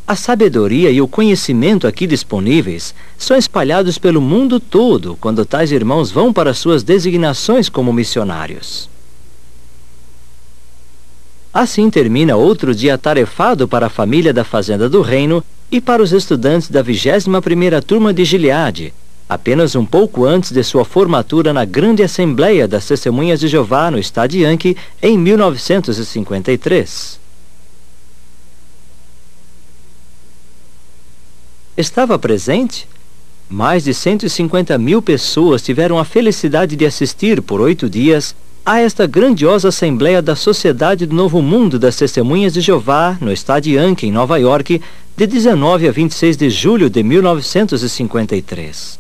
A sabedoria e o conhecimento aqui disponíveis são espalhados pelo mundo todo quando tais irmãos vão para suas designações como missionários. Assim termina outro dia atarefado para a família da Fazenda do Reino e para os estudantes da 21ª turma de Gileade, apenas um pouco antes de sua formatura na grande Assembleia das Testemunhas de Jeová no estado Yankee em 1953. Estava presente? Mais de 150.000 pessoas tiveram a felicidade de assistir por 8 dias a esta grandiosa Assembleia da Sociedade do Novo Mundo das Testemunhas de Jeová no estado Yankee, em Nova York, de 19 a 26 de julho de 1953.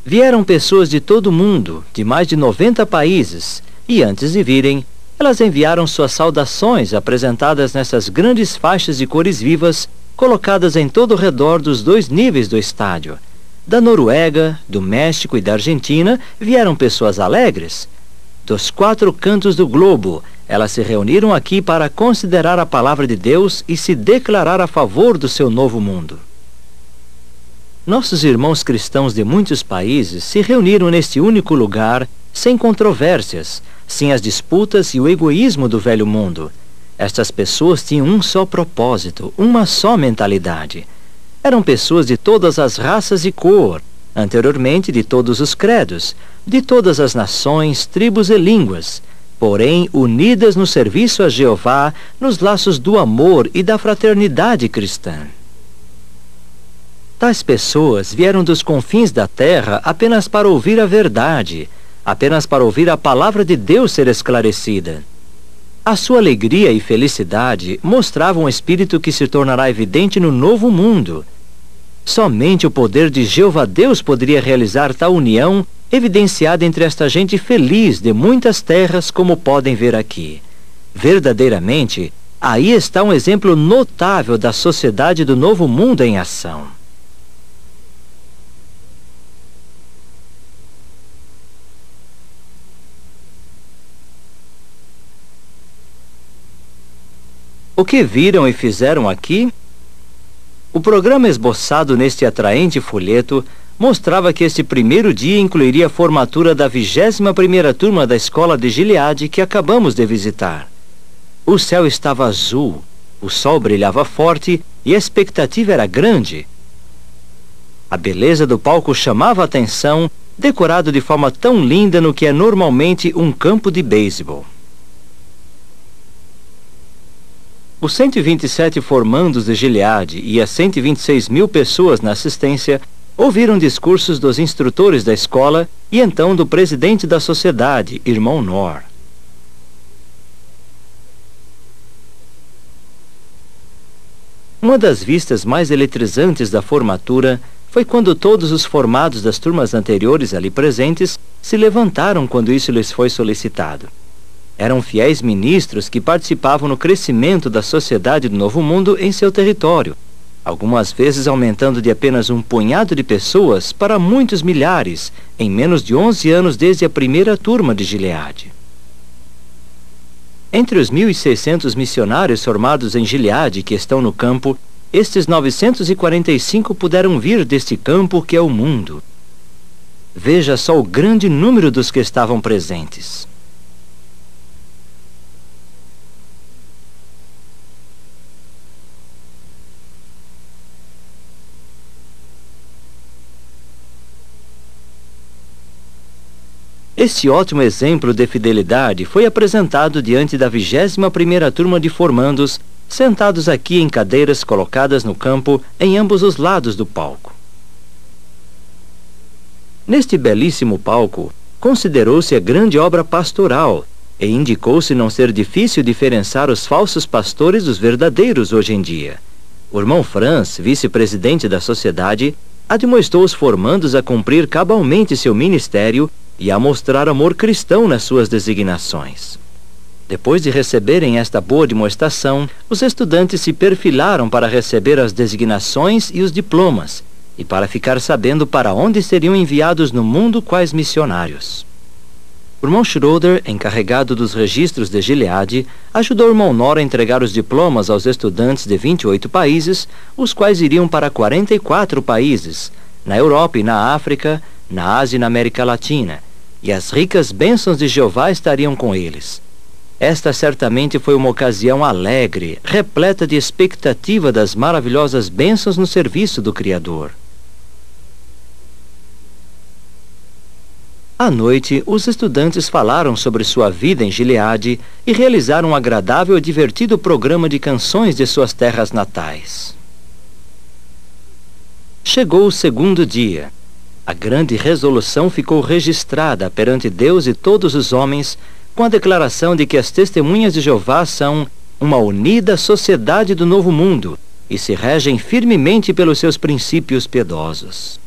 Vieram pessoas de todo o mundo, de mais de 90 países, e antes de virem, elas enviaram suas saudações apresentadas nessas grandes faixas de cores vivas, colocadas em todo o redor dos 2 níveis do estádio. Da Noruega, do México e da Argentina vieram pessoas alegres. Dos 4 cantos do globo, elas se reuniram aqui para considerar a palavra de Deus e se declarar a favor do seu novo mundo. Nossos irmãos cristãos de muitos países se reuniram neste único lugar, sem controvérsias, sem as disputas e o egoísmo do velho mundo. Estas pessoas tinham um só propósito, uma só mentalidade. Eram pessoas de todas as raças e cor, anteriormente de todos os credos, de todas as nações, tribos e línguas, porém unidas no serviço a Jeová, nos laços do amor e da fraternidade cristã. Tais pessoas vieram dos confins da terra apenas para ouvir a verdade, apenas para ouvir a palavra de Deus ser esclarecida. A sua alegria e felicidade mostravam um espírito que se tornará evidente no novo mundo. Somente o poder de Jeová Deus poderia realizar tal união, evidenciada entre esta gente feliz de muitas terras, como podem ver aqui. Verdadeiramente, aí está um exemplo notável da sociedade do novo mundo em ação. O que viram e fizeram aqui? O programa esboçado neste atraente folheto mostrava que este primeiro dia incluiria a formatura da 21ª turma da escola de Gileade que acabamos de visitar. O céu estava azul, o sol brilhava forte e a expectativa era grande. A beleza do palco chamava a atenção, decorado de forma tão linda no que é normalmente um campo de beisebol. Os 127 formandos de Gileade e as 126.000 pessoas na assistência ouviram discursos dos instrutores da escola e então do presidente da sociedade, irmão Nor. Uma das vistas mais eletrizantes da formatura foi quando todos os formados das turmas anteriores ali presentes se levantaram quando isso lhes foi solicitado. Eram fiéis ministros que participavam no crescimento da sociedade do Novo Mundo em seu território, algumas vezes aumentando de apenas um punhado de pessoas para muitos milhares, em menos de 11 anos desde a primeira turma de Gileade. Entre os 1.600 missionários formados em Gileade que estão no campo, estes 945 puderam vir deste campo que é o mundo. Veja só o grande número dos que estavam presentes. Este ótimo exemplo de fidelidade foi apresentado diante da 21ª turma de formandos, sentados aqui em cadeiras colocadas no campo em ambos os lados do palco. Neste belíssimo palco, considerou-se a grande obra pastoral e indicou-se não ser difícil diferenciar os falsos pastores dos verdadeiros hoje em dia. O irmão Franz, vice-presidente da sociedade, admoestou os formandos a cumprir cabalmente seu ministério e a mostrar amor cristão nas suas designações. Depois de receberem esta boa demonstração, os estudantes se perfilaram para receber as designações e os diplomas, e para ficar sabendo para onde seriam enviados no mundo quais missionários. O irmão Schroeder, encarregado dos registros de Gileade, ajudou o irmão Nor a entregar os diplomas aos estudantes de 28 países, os quais iriam para 44 países, na Europa e na África, na Ásia e na América Latina, e as ricas bênçãos de Jeová estariam com eles. Esta certamente foi uma ocasião alegre, repleta de expectativa das maravilhosas bênçãos no serviço do Criador. À noite, os estudantes falaram sobre sua vida em Gileade e realizaram um agradável e divertido programa de canções de suas terras natais. Chegou o segundo dia. A grande resolução ficou registrada perante Deus e todos os homens, com a declaração de que as testemunhas de Jeová são uma unida sociedade do novo mundo e se regem firmemente pelos seus princípios piedosos.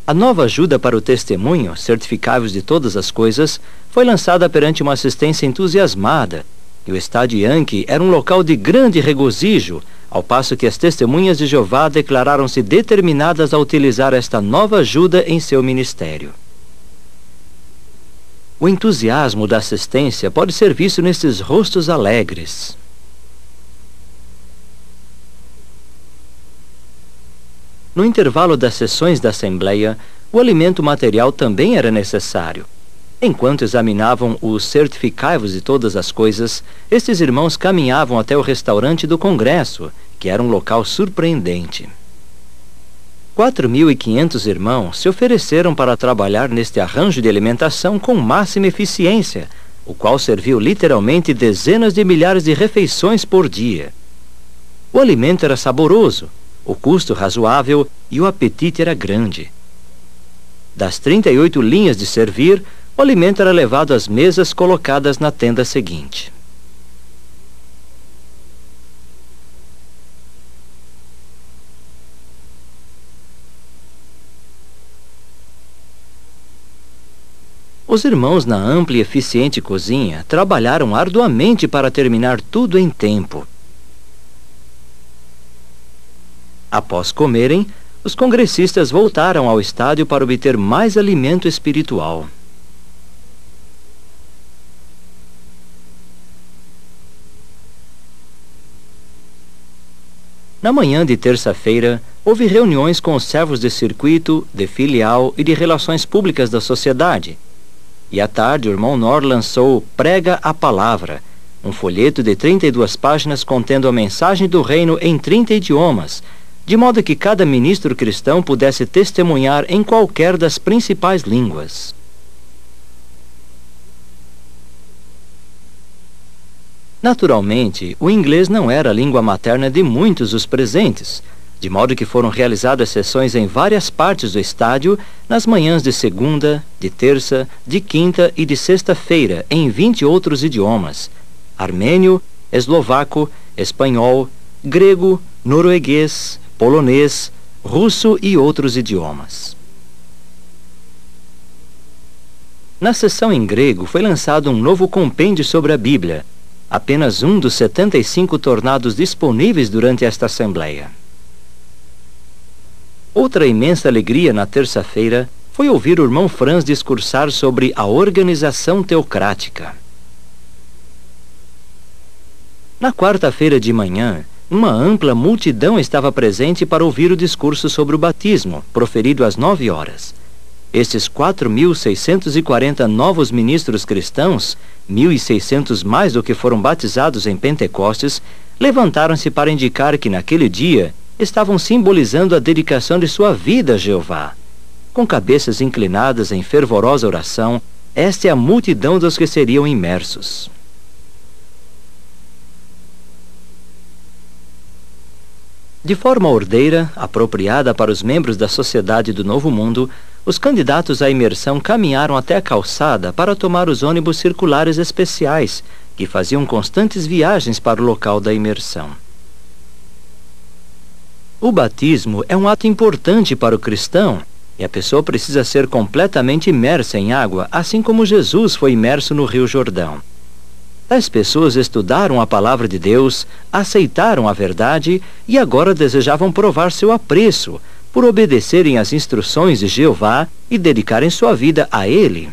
A nova ajuda para o testemunho, certificáveis de todas as coisas, foi lançada perante uma assistência entusiasmada, e o estádio Yankee era um local de grande regozijo, ao passo que as testemunhas de Jeová declararam-se determinadas a utilizar esta nova ajuda em seu ministério. O entusiasmo da assistência pode ser visto nestes rostos alegres. No intervalo das sessões da Assembleia, o alimento material também era necessário. Enquanto examinavam os certificados de todas as coisas, estes irmãos caminhavam até o restaurante do Congresso, que era um local surpreendente. 4.500 irmãos se ofereceram para trabalhar neste arranjo de alimentação com máxima eficiência, o qual serviu literalmente dezenas de milhares de refeições por dia. O alimento era saboroso, o custo razoável e o apetite era grande. Das 38 linhas de servir, o alimento era levado às mesas colocadas na tenda seguinte. Os irmãos na ampla e eficiente cozinha trabalharam arduamente para terminar tudo em tempo. Após comerem, os congressistas voltaram ao estádio para obter mais alimento espiritual. Na manhã de terça-feira, houve reuniões com os servos de circuito, de filial e de relações públicas da sociedade. E à tarde, o irmão Nor lançou Prega a Palavra, um folheto de 32 páginas contendo a mensagem do reino em 30 idiomas, de modo que cada ministro cristão pudesse testemunhar em qualquer das principais línguas. Naturalmente, o inglês não era a língua materna de muitos dos presentes, de modo que foram realizadas sessões em várias partes do estádio nas manhãs de segunda, de terça, de quinta e de sexta-feira em 20 outros idiomas: armênio, eslovaco, espanhol, grego, norueguês, polonês, russo e outros idiomas. Na sessão em grego foi lançado um novo compêndio sobre a Bíblia, apenas um dos 75 tornados disponíveis durante esta assembleia. Outra imensa alegria na terça-feira foi ouvir o irmão Franz discursar sobre a organização teocrática. Na quarta-feira de manhã, uma ampla multidão estava presente para ouvir o discurso sobre o batismo, proferido às 9 horas. Estes 4.640 novos ministros cristãos, 1.600 mais do que foram batizados em Pentecostes, levantaram-se para indicar que naquele dia estavam simbolizando a dedicação de sua vida a Jeová. Com cabeças inclinadas em fervorosa oração, esta é a multidão dos que seriam imersos. De forma ordeira, apropriada para os membros da Sociedade do Novo Mundo, os candidatos à imersão caminharam até a calçada para tomar os ônibus circulares especiais, que faziam constantes viagens para o local da imersão. O batismo é um ato importante para o cristão, E a pessoa precisa ser completamente imersa em água, assim como Jesus foi imerso no Rio Jordão. Tais pessoas estudaram a palavra de Deus, aceitaram a verdade e agora desejavam provar seu apreço por obedecerem às instruções de Jeová e dedicarem sua vida a Ele.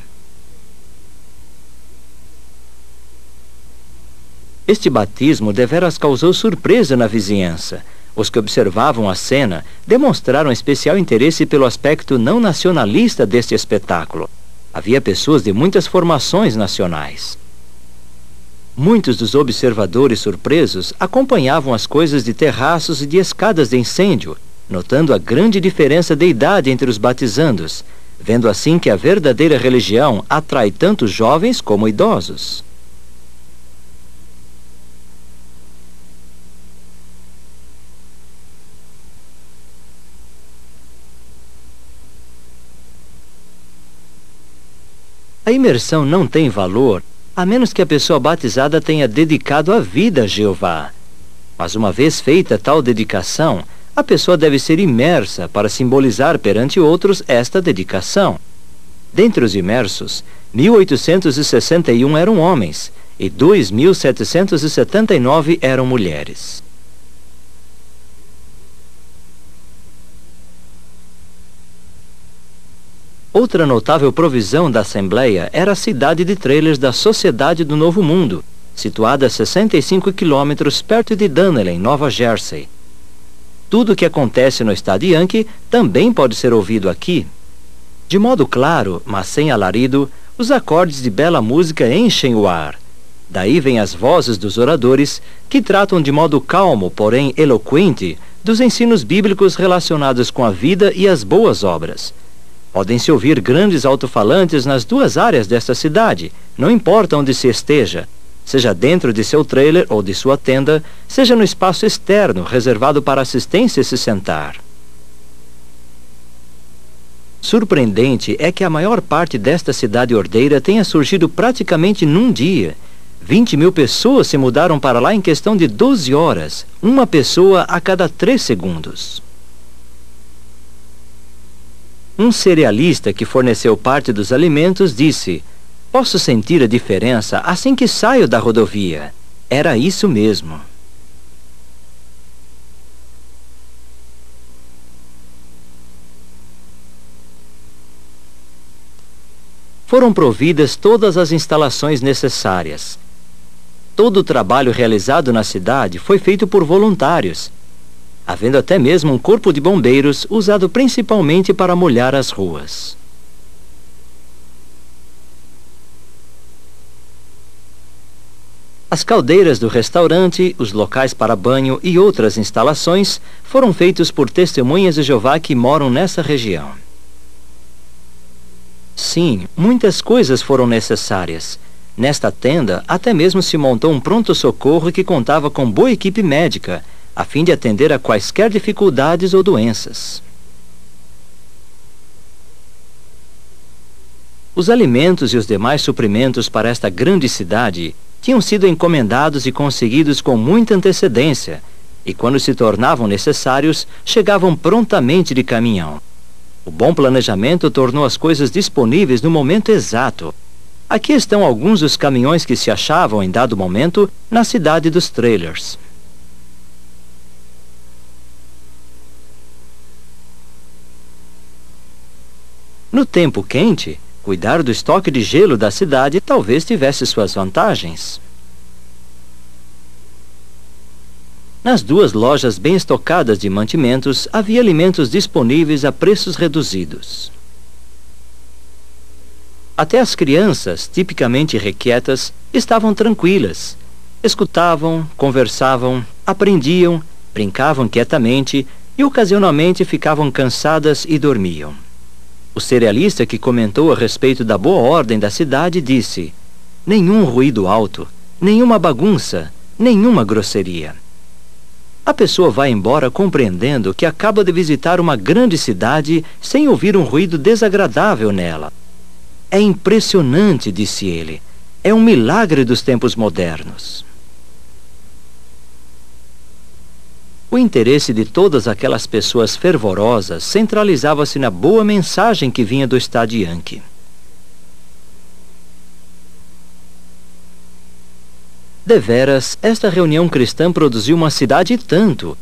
Este batismo deveras causou surpresa na vizinhança. Os que observavam a cena demonstraram especial interesse pelo aspecto não nacionalista deste espetáculo. Havia pessoas de muitas formações nacionais. Muitos dos observadores surpresos acompanhavam as coisas de terraços e de escadas de incêndio, notando a grande diferença de idade entre os batizandos, vendo assim que a verdadeira religião atrai tanto jovens como idosos. A imersão não tem valor, a menos que a pessoa batizada tenha dedicado a vida a Jeová. Mas uma vez feita tal dedicação, a pessoa deve ser imersa para simbolizar perante outros esta dedicação. Dentre os imersos, 1.861 eram homens e 2.779 eram mulheres. Outra notável provisão da Assembleia era a cidade de trailers da Sociedade do Novo Mundo, situada a 65 quilômetros perto de Dunedin, Nova Jersey. Tudo o que acontece no estado Yankee também pode ser ouvido aqui. De modo claro, mas sem alarido, os acordes de bela música enchem o ar. Daí vêm as vozes dos oradores, que tratam de modo calmo, porém eloquente, dos ensinos bíblicos relacionados com a vida e as boas obras. Podem-se ouvir grandes alto-falantes nas duas áreas desta cidade, não importa onde se esteja, seja dentro de seu trailer ou de sua tenda, seja no espaço externo reservado para assistência e se sentar. Surpreendente é que a maior parte desta cidade ordeira tenha surgido praticamente num dia. 20.000 pessoas se mudaram para lá em questão de 12 horas, uma pessoa a cada 3 segundos. Um cerealista que forneceu parte dos alimentos disse: "Posso sentir a diferença assim que saio da rodovia." Era isso mesmo. Foram providas todas as instalações necessárias. Todo o trabalho realizado na cidade foi feito por voluntários, havendo até mesmo um corpo de bombeiros usado principalmente para molhar as ruas. As caldeiras do restaurante, os locais para banho e outras instalações foram feitos por testemunhas de Jeová que moram nessa região. Sim, muitas coisas foram necessárias. Nesta tenda, até mesmo se montou um pronto-socorro que contava com boa equipe médica, a fim de atender a quaisquer dificuldades ou doenças. Os alimentos e os demais suprimentos para esta grande cidade tinham sido encomendados e conseguidos com muita antecedência, e quando se tornavam necessários, chegavam prontamente de caminhão. O bom planejamento tornou as coisas disponíveis no momento exato. Aqui estão alguns dos caminhões que se achavam em dado momento na cidade dos trailers. No tempo quente, cuidar do estoque de gelo da cidade talvez tivesse suas vantagens. Nas duas lojas bem estocadas de mantimentos, havia alimentos disponíveis a preços reduzidos. Até as crianças, tipicamente irrequietas, estavam tranquilas. Escutavam, conversavam, aprendiam, brincavam quietamente e ocasionalmente ficavam cansadas e dormiam. O cerealista que comentou a respeito da boa ordem da cidade disse: "Nenhum ruído alto, nenhuma bagunça, nenhuma grosseria." A pessoa vai embora compreendendo que acaba de visitar uma grande cidade sem ouvir um ruído desagradável nela. "É impressionante", disse ele. "É um milagre dos tempos modernos." O interesse de todas aquelas pessoas fervorosas centralizava-se na boa mensagem que vinha do Estado Yankee. Deveras, esta reunião cristã produziu uma cidade e tanto.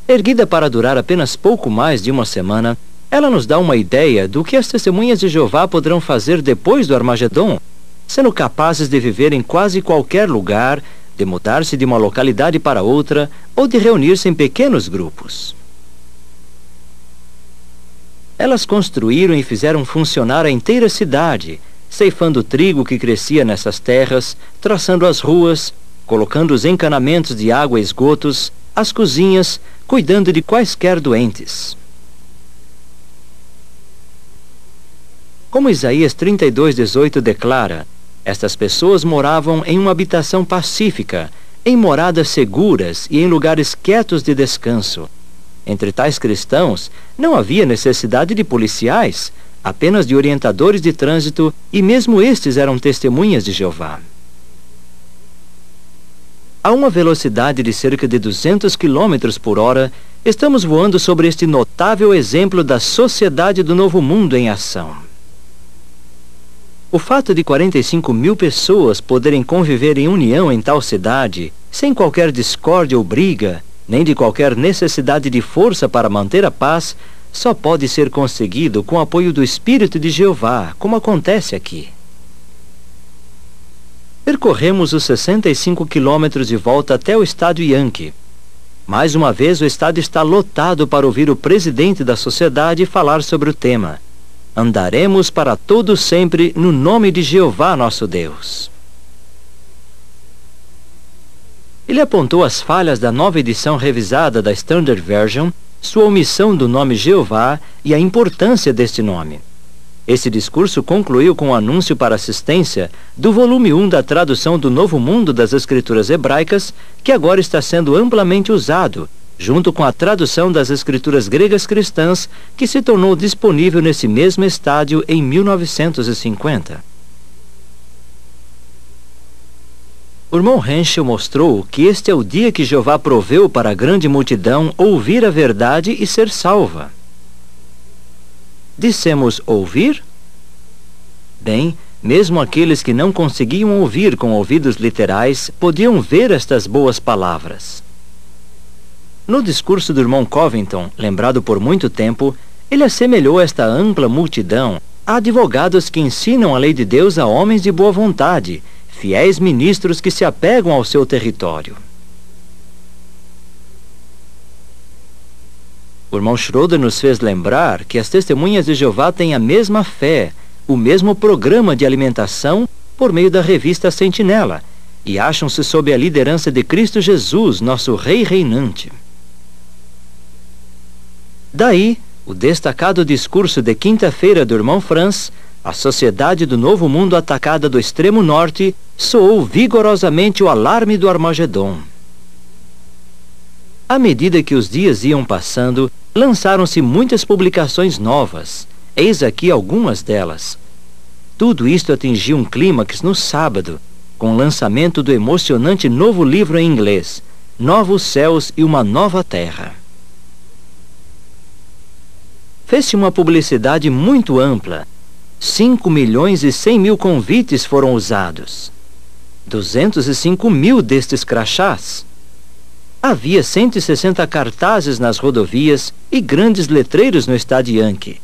Erguida para durar apenas pouco mais de uma semana, ela nos dá uma ideia do que as testemunhas de Jeová poderão fazer depois do Armagedon, sendo capazes de viver em quase qualquer lugar, de mudar-se de uma localidade para outra ou de reunir-se em pequenos grupos. Elas construíram e fizeram funcionar a inteira cidade, ceifando o trigo que crescia nessas terras, traçando as ruas, colocando os encanamentos de água e esgotos, as cozinhas, cuidando de quaisquer doentes. Como Isaías 32:18 declara, estas pessoas moravam em uma habitação pacífica, em moradas seguras e em lugares quietos de descanso. Entre tais cristãos, não havia necessidade de policiais, apenas de orientadores de trânsito, e mesmo estes eram testemunhas de Jeová. A uma velocidade de cerca de 200 km por hora, estamos voando sobre este notável exemplo da sociedade do Novo Mundo em ação. O fato de 45.000 pessoas poderem conviver em união em tal cidade, sem qualquer discórdia ou briga, nem de qualquer necessidade de força para manter a paz, só pode ser conseguido com o apoio do Espírito de Jeová, como acontece aqui. Percorremos os 65 quilômetros de volta até o Estádio Yankee. Mais uma vez o estádio está lotado para ouvir o presidente da sociedade falar sobre o tema. Andaremos para todo sempre no nome de Jeová nosso Deus. Ele apontou as falhas da nova edição revisada da Standard Version, sua omissão do nome Jeová e a importância deste nome. Esse discurso concluiu com o anúncio para assistência do volume 1 da tradução do Novo Mundo das Escrituras Hebraicas, que agora está sendo amplamente usado, junto com a tradução das Escrituras Gregas Cristãs, que se tornou disponível nesse mesmo estádio em 1950. O irmão Henschel mostrou que este é o dia que Jeová proveu para a grande multidão ouvir a verdade e ser salva. Dissemos ouvir? Bem, mesmo aqueles que não conseguiam ouvir com ouvidos literais podiam ver estas boas palavras. No discurso do irmão Covington, lembrado por muito tempo, ele assemelhou esta ampla multidão a advogados que ensinam a lei de Deus a homens de boa vontade, fiéis ministros que se apegam ao seu território. O irmão Schroeder nos fez lembrar que as testemunhas de Jeová têm a mesma fé, o mesmo programa de alimentação por meio da revista Sentinela, e acham-se sob a liderança de Cristo Jesus, nosso Rei reinante. Daí, o destacado discurso de quinta-feira do irmão Franz, a sociedade do Novo Mundo atacada do extremo norte, soou vigorosamente o alarme do Armagedon. À medida que os dias iam passando, lançaram-se muitas publicações novas. Eis aqui algumas delas. Tudo isto atingiu um clímax no sábado, com o lançamento do emocionante novo livro em inglês, Novos Céus e uma Nova Terra. Fez-se uma publicidade muito ampla. 5.100.000 convites foram usados. 205.000 destes crachás. Havia 160 cartazes nas rodovias e grandes letreiros no Estádio Yankee.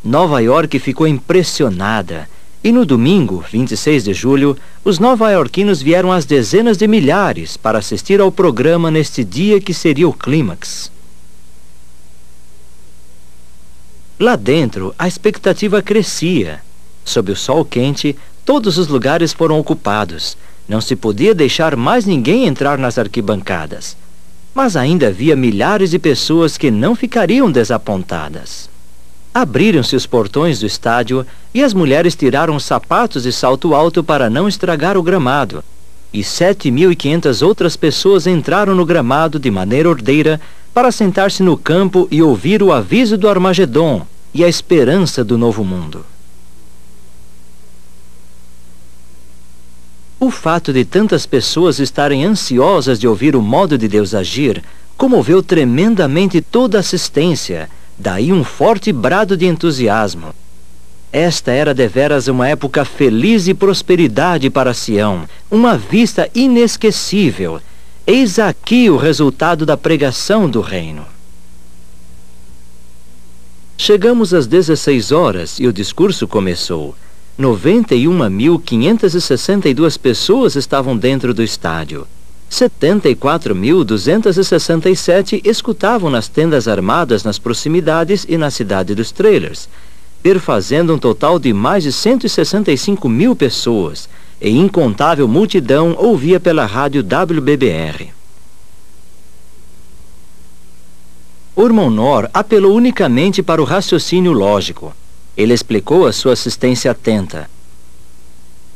Nova York ficou impressionada, e no domingo, 26 de julho, os nova-iorquinos vieram às dezenas de milhares para assistir ao programa neste dia que seria o clímax. Lá dentro, a expectativa crescia. Sob o sol quente, todos os lugares foram ocupados. Não se podia deixar mais ninguém entrar nas arquibancadas. Mas ainda havia milhares de pessoas que não ficariam desapontadas. Abriram-se os portões do estádio e as mulheres tiraram os sapatos de salto alto para não estragar o gramado. E 7.500 outras pessoas entraram no gramado de maneira ordeira para sentar-se no campo e ouvir o aviso do Armagedon e a esperança do novo mundo. O fato de tantas pessoas estarem ansiosas de ouvir o modo de Deus agir comoveu tremendamente toda a assistência, daí um forte brado de entusiasmo. Esta era deveras uma época feliz de prosperidade para Sião, uma vista inesquecível. Eis aqui o resultado da pregação do reino. Chegamos às 16 horas e o discurso começou. 91.562 pessoas estavam dentro do estádio. 74.267 escutavam nas tendas armadas nas proximidades e na cidade dos trailers, perfazendo um total de mais de 165 mil pessoas, e incontável multidão ouvia pela rádio WBBR. O irmão Nor apelou unicamente para o raciocínio lógico. Ele explicou a sua assistência atenta.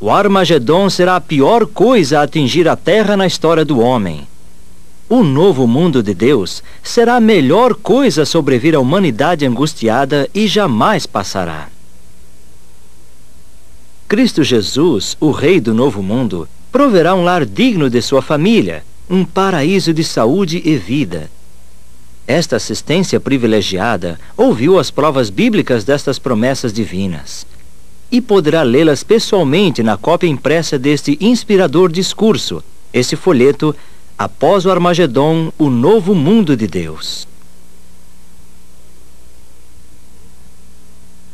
O Armagedon será a pior coisa a atingir a Terra na história do homem. O novo mundo de Deus será a melhor coisa a sobrevir à humanidade angustiada e jamais passará. Cristo Jesus, o Rei do novo mundo, proverá um lar digno de sua família, um paraíso de saúde e vida. Esta assistência privilegiada ouviu as provas bíblicas destas promessas divinas e poderá lê-las pessoalmente na cópia impressa deste inspirador discurso, esse folheto, Após o Armagedon, o Novo Mundo de Deus.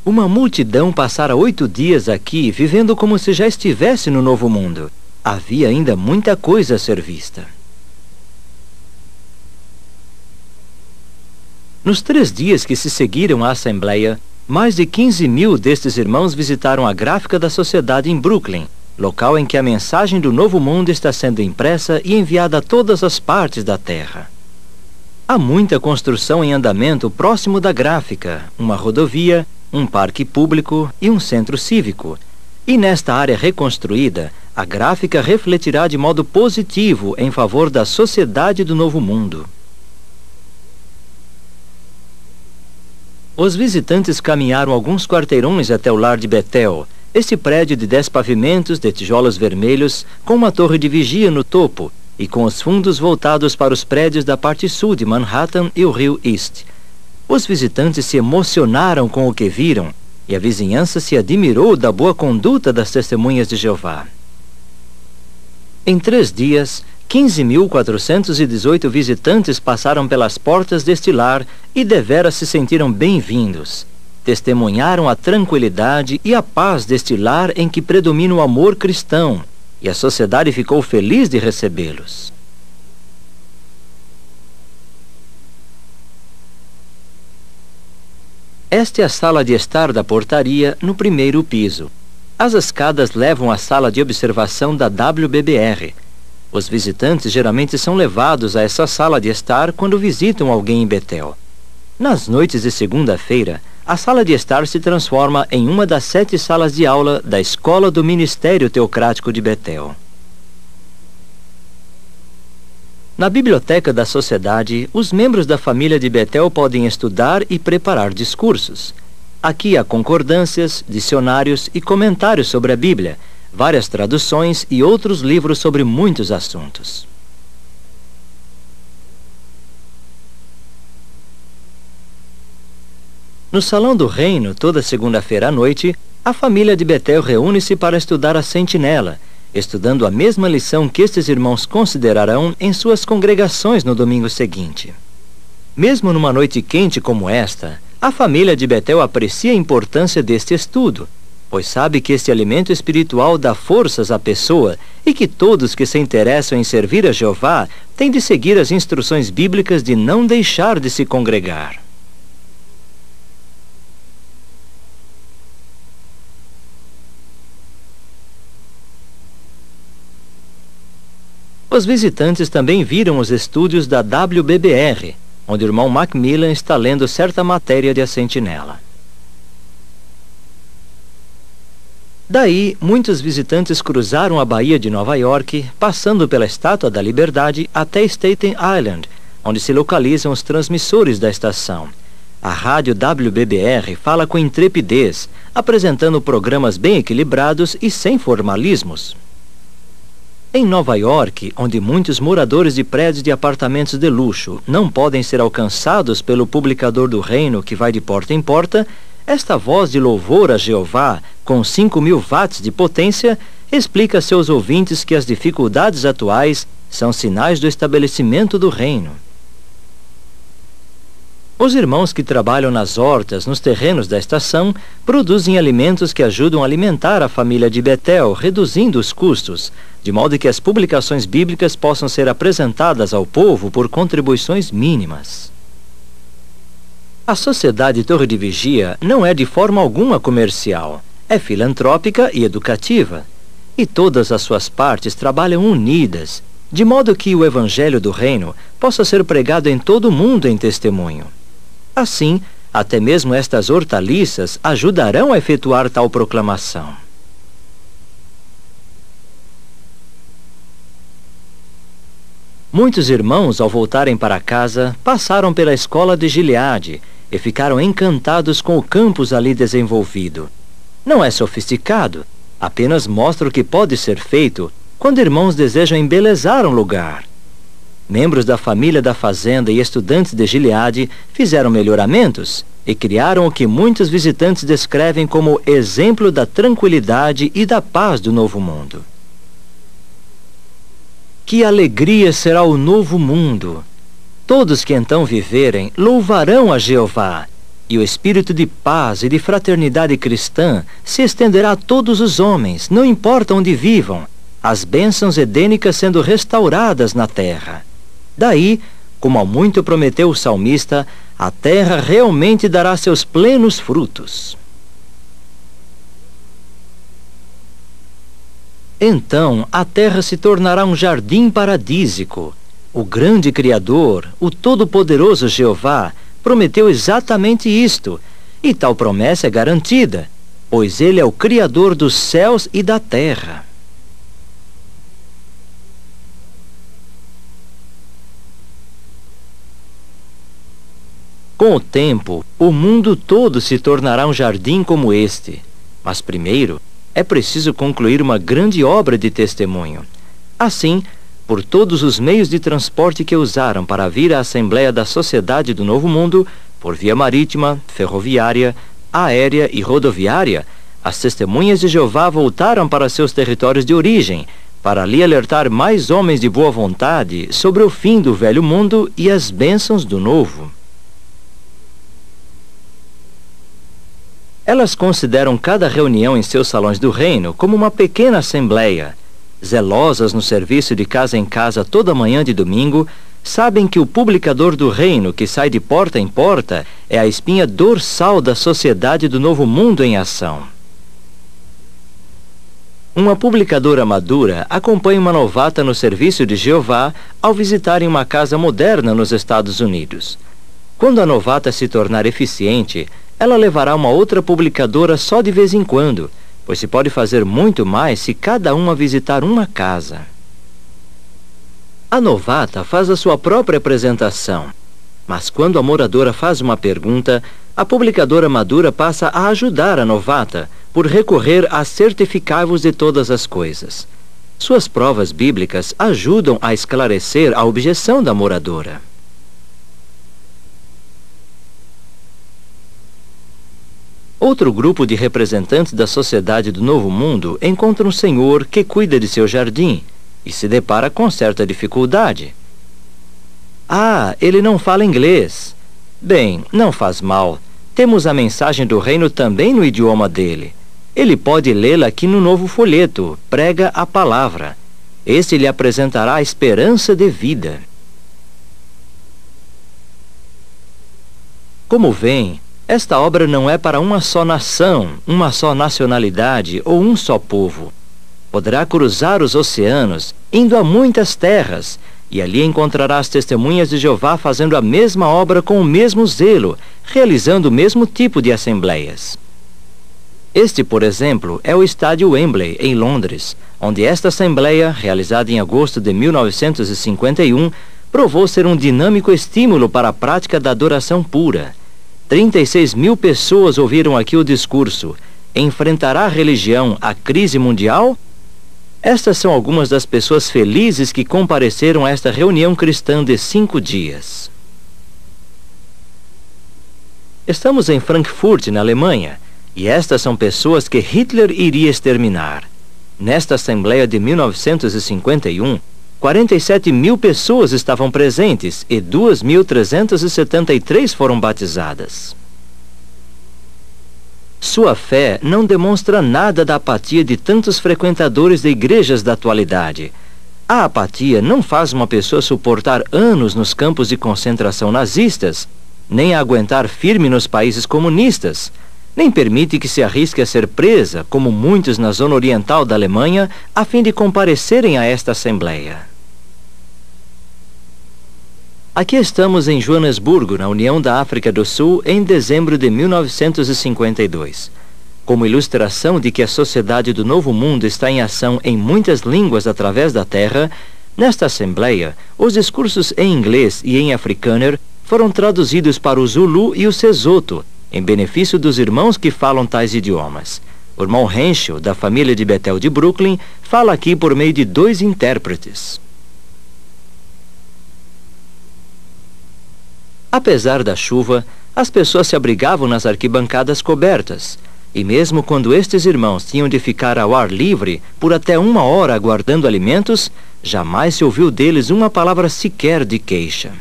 Uma multidão passara 8 dias aqui, vivendo como se já estivesse no Novo Mundo. Havia ainda muita coisa a ser vista. Nos 3 dias que se seguiram à Assembleia, mais de 15.000 destes irmãos visitaram a gráfica da sociedade em Brooklyn, local em que a mensagem do Novo Mundo está sendo impressa e enviada a todas as partes da Terra. Há muita construção em andamento próximo da gráfica, uma rodovia, um parque público e um centro cívico. E nesta área reconstruída, a gráfica refletirá de modo positivo em favor da sociedade do Novo Mundo. Os visitantes caminharam alguns quarteirões até o lar de Betel, este prédio de 10 pavimentos de tijolos vermelhos, com uma torre de vigia no topo e com os fundos voltados para os prédios da parte sul de Manhattan e o rio East. Os visitantes se emocionaram com o que viram e a vizinhança se admirou da boa conduta das testemunhas de Jeová. Em 3 dias, 15.418 visitantes passaram pelas portas deste lar e deveras se sentiram bem-vindos. Testemunharam a tranquilidade e a paz deste lar em que predomina o amor cristão, e a sociedade ficou feliz de recebê-los. Esta é a sala de estar da portaria no 1º piso. As escadas levam à sala de observação da WBBR. Os visitantes geralmente são levados a essa sala de estar quando visitam alguém em Betel. Nas noites de segunda-feira, a sala de estar se transforma em uma das 7 salas de aula da Escola do Ministério Teocrático de Betel. Na biblioteca da sociedade, os membros da família de Betel podem estudar e preparar discursos. Aqui há concordâncias, dicionários e comentários sobre a Bíblia, várias traduções e outros livros sobre muitos assuntos. No Salão do Reino, toda segunda-feira à noite, a família de Betel reúne-se para estudar a Sentinela, estudando a mesma lição que estes irmãos considerarão em suas congregações no domingo seguinte. Mesmo numa noite quente como esta, a família de Betel aprecia a importância deste estudo, pois sabe que este alimento espiritual dá forças à pessoa e que todos que se interessam em servir a Jeová têm de seguir as instruções bíblicas de não deixar de se congregar. Os visitantes também viram os estúdios da WBBR, onde o irmão Macmillan está lendo certa matéria de A Sentinela. Daí, muitos visitantes cruzaram a Baía de Nova York, passando pela Estátua da Liberdade até Staten Island, onde se localizam os transmissores da estação. A rádio WBBR fala com intrepidez, apresentando programas bem equilibrados e sem formalismos. Em Nova York, onde muitos moradores de prédios de apartamentos de luxo não podem ser alcançados pelo publicador do reino que vai de porta em porta, esta voz de louvor a Jeová, com 5.000 watts de potência, explica a seus ouvintes que as dificuldades atuais são sinais do estabelecimento do reino. Os irmãos que trabalham nas hortas, nos terrenos da estação, produzem alimentos que ajudam a alimentar a família de Betel, reduzindo os custos, de modo que as publicações bíblicas possam ser apresentadas ao povo por contribuições mínimas. A Sociedade Torre de Vigia não é de forma alguma comercial, é filantrópica e educativa, e todas as suas partes trabalham unidas, de modo que o Evangelho do Reino possa ser pregado em todo o mundo em testemunho. Assim, até mesmo estas hortaliças ajudarão a efetuar tal proclamação. Muitos irmãos, ao voltarem para casa, passaram pela escola de Gileade e ficaram encantados com o campus ali desenvolvido. Não é sofisticado, apenas mostra o que pode ser feito quando irmãos desejam embelezar um lugar. Membros da família da fazenda e estudantes de Gileade fizeram melhoramentos e criaram o que muitos visitantes descrevem como exemplo da tranquilidade e da paz do novo mundo. Que alegria será o novo mundo! Todos que então viverem louvarão a Jeová, e o espírito de paz e de fraternidade cristã se estenderá a todos os homens, não importa onde vivam, as bênçãos edênicas sendo restauradas na terra. Daí, como há muito prometeu o salmista, a terra realmente dará seus plenos frutos. Então, a terra se tornará um jardim paradísico. O grande Criador, o Todo-Poderoso Jeová, prometeu exatamente isto, e tal promessa é garantida, pois Ele é o Criador dos céus e da terra. Com o tempo, o mundo todo se tornará um jardim como este. Mas primeiro, é preciso concluir uma grande obra de testemunho. Assim, por todos os meios de transporte que usaram para vir à Assembleia da Sociedade do Novo Mundo, por via marítima, ferroviária, aérea e rodoviária, as testemunhas de Jeová voltaram para seus territórios de origem, para ali alertar mais homens de boa vontade sobre o fim do velho mundo e as bênçãos do novo. Elas consideram cada reunião em seus salões do reino como uma pequena assembleia. Zelosas no serviço de casa em casa toda manhã de domingo, sabem que o publicador do reino que sai de porta em porta é a espinha dorsal da sociedade do novo mundo em ação. Uma publicadora madura acompanha uma novata no serviço de Jeová ao visitarem uma casa moderna nos Estados Unidos. Quando a novata se tornar eficiente, ela levará uma outra publicadora só de vez em quando, pois se pode fazer muito mais se cada uma visitar uma casa. A novata faz a sua própria apresentação, mas quando a moradora faz uma pergunta, a publicadora madura passa a ajudar a novata, por recorrer a certificai-vos de todas as coisas. Suas provas bíblicas ajudam a esclarecer a objeção da moradora. Outro grupo de representantes da Sociedade do Novo Mundo encontra um senhor que cuida de seu jardim e se depara com certa dificuldade. Ah, ele não fala inglês. Bem, não faz mal. Temos a mensagem do reino também no idioma dele. Ele pode lê-la aqui no novo folheto, Prega a Palavra. Este lhe apresentará a esperança de vida. Como vem, esta obra não é para uma só nação, uma só nacionalidade ou um só povo. Poderá cruzar os oceanos, indo a muitas terras, e ali encontrará as testemunhas de Jeová fazendo a mesma obra com o mesmo zelo, realizando o mesmo tipo de assembleias. Este, por exemplo, é o estádio Wembley, em Londres, onde esta assembleia, realizada em agosto de 1951, provou ser um dinâmico estímulo para a prática da adoração pura. 36.000 pessoas ouviram aqui o discurso: enfrentará a religião a crise mundial? Estas são algumas das pessoas felizes que compareceram a esta reunião cristã de 5 dias. Estamos em Frankfurt, na Alemanha, e estas são pessoas que Hitler iria exterminar. Nesta Assembleia de 1951, 47 mil pessoas estavam presentes e 2.373 foram batizadas. Sua fé não demonstra nada da apatia de tantos frequentadores de igrejas da atualidade. A apatia não faz uma pessoa suportar anos nos campos de concentração nazistas, nem a aguentar firme nos países comunistas, nem permite que se arrisque a ser presa, como muitos na zona oriental da Alemanha, a fim de comparecerem a esta Assembleia. Aqui estamos em Joanesburgo, na União da África do Sul, em dezembro de 1952. Como ilustração de que a sociedade do Novo Mundo está em ação em muitas línguas através da terra, nesta Assembleia, os discursos em inglês e em africâner foram traduzidos para o Zulu e o Sesotho, em benefício dos irmãos que falam tais idiomas. O irmão Henschel, da família de Bethel de Brooklyn, fala aqui por meio de 2 intérpretes. Apesar da chuva, as pessoas se abrigavam nas arquibancadas cobertas, e mesmo quando estes irmãos tinham de ficar ao ar livre por até 1 hora aguardando alimentos, jamais se ouviu deles uma palavra sequer de queixa.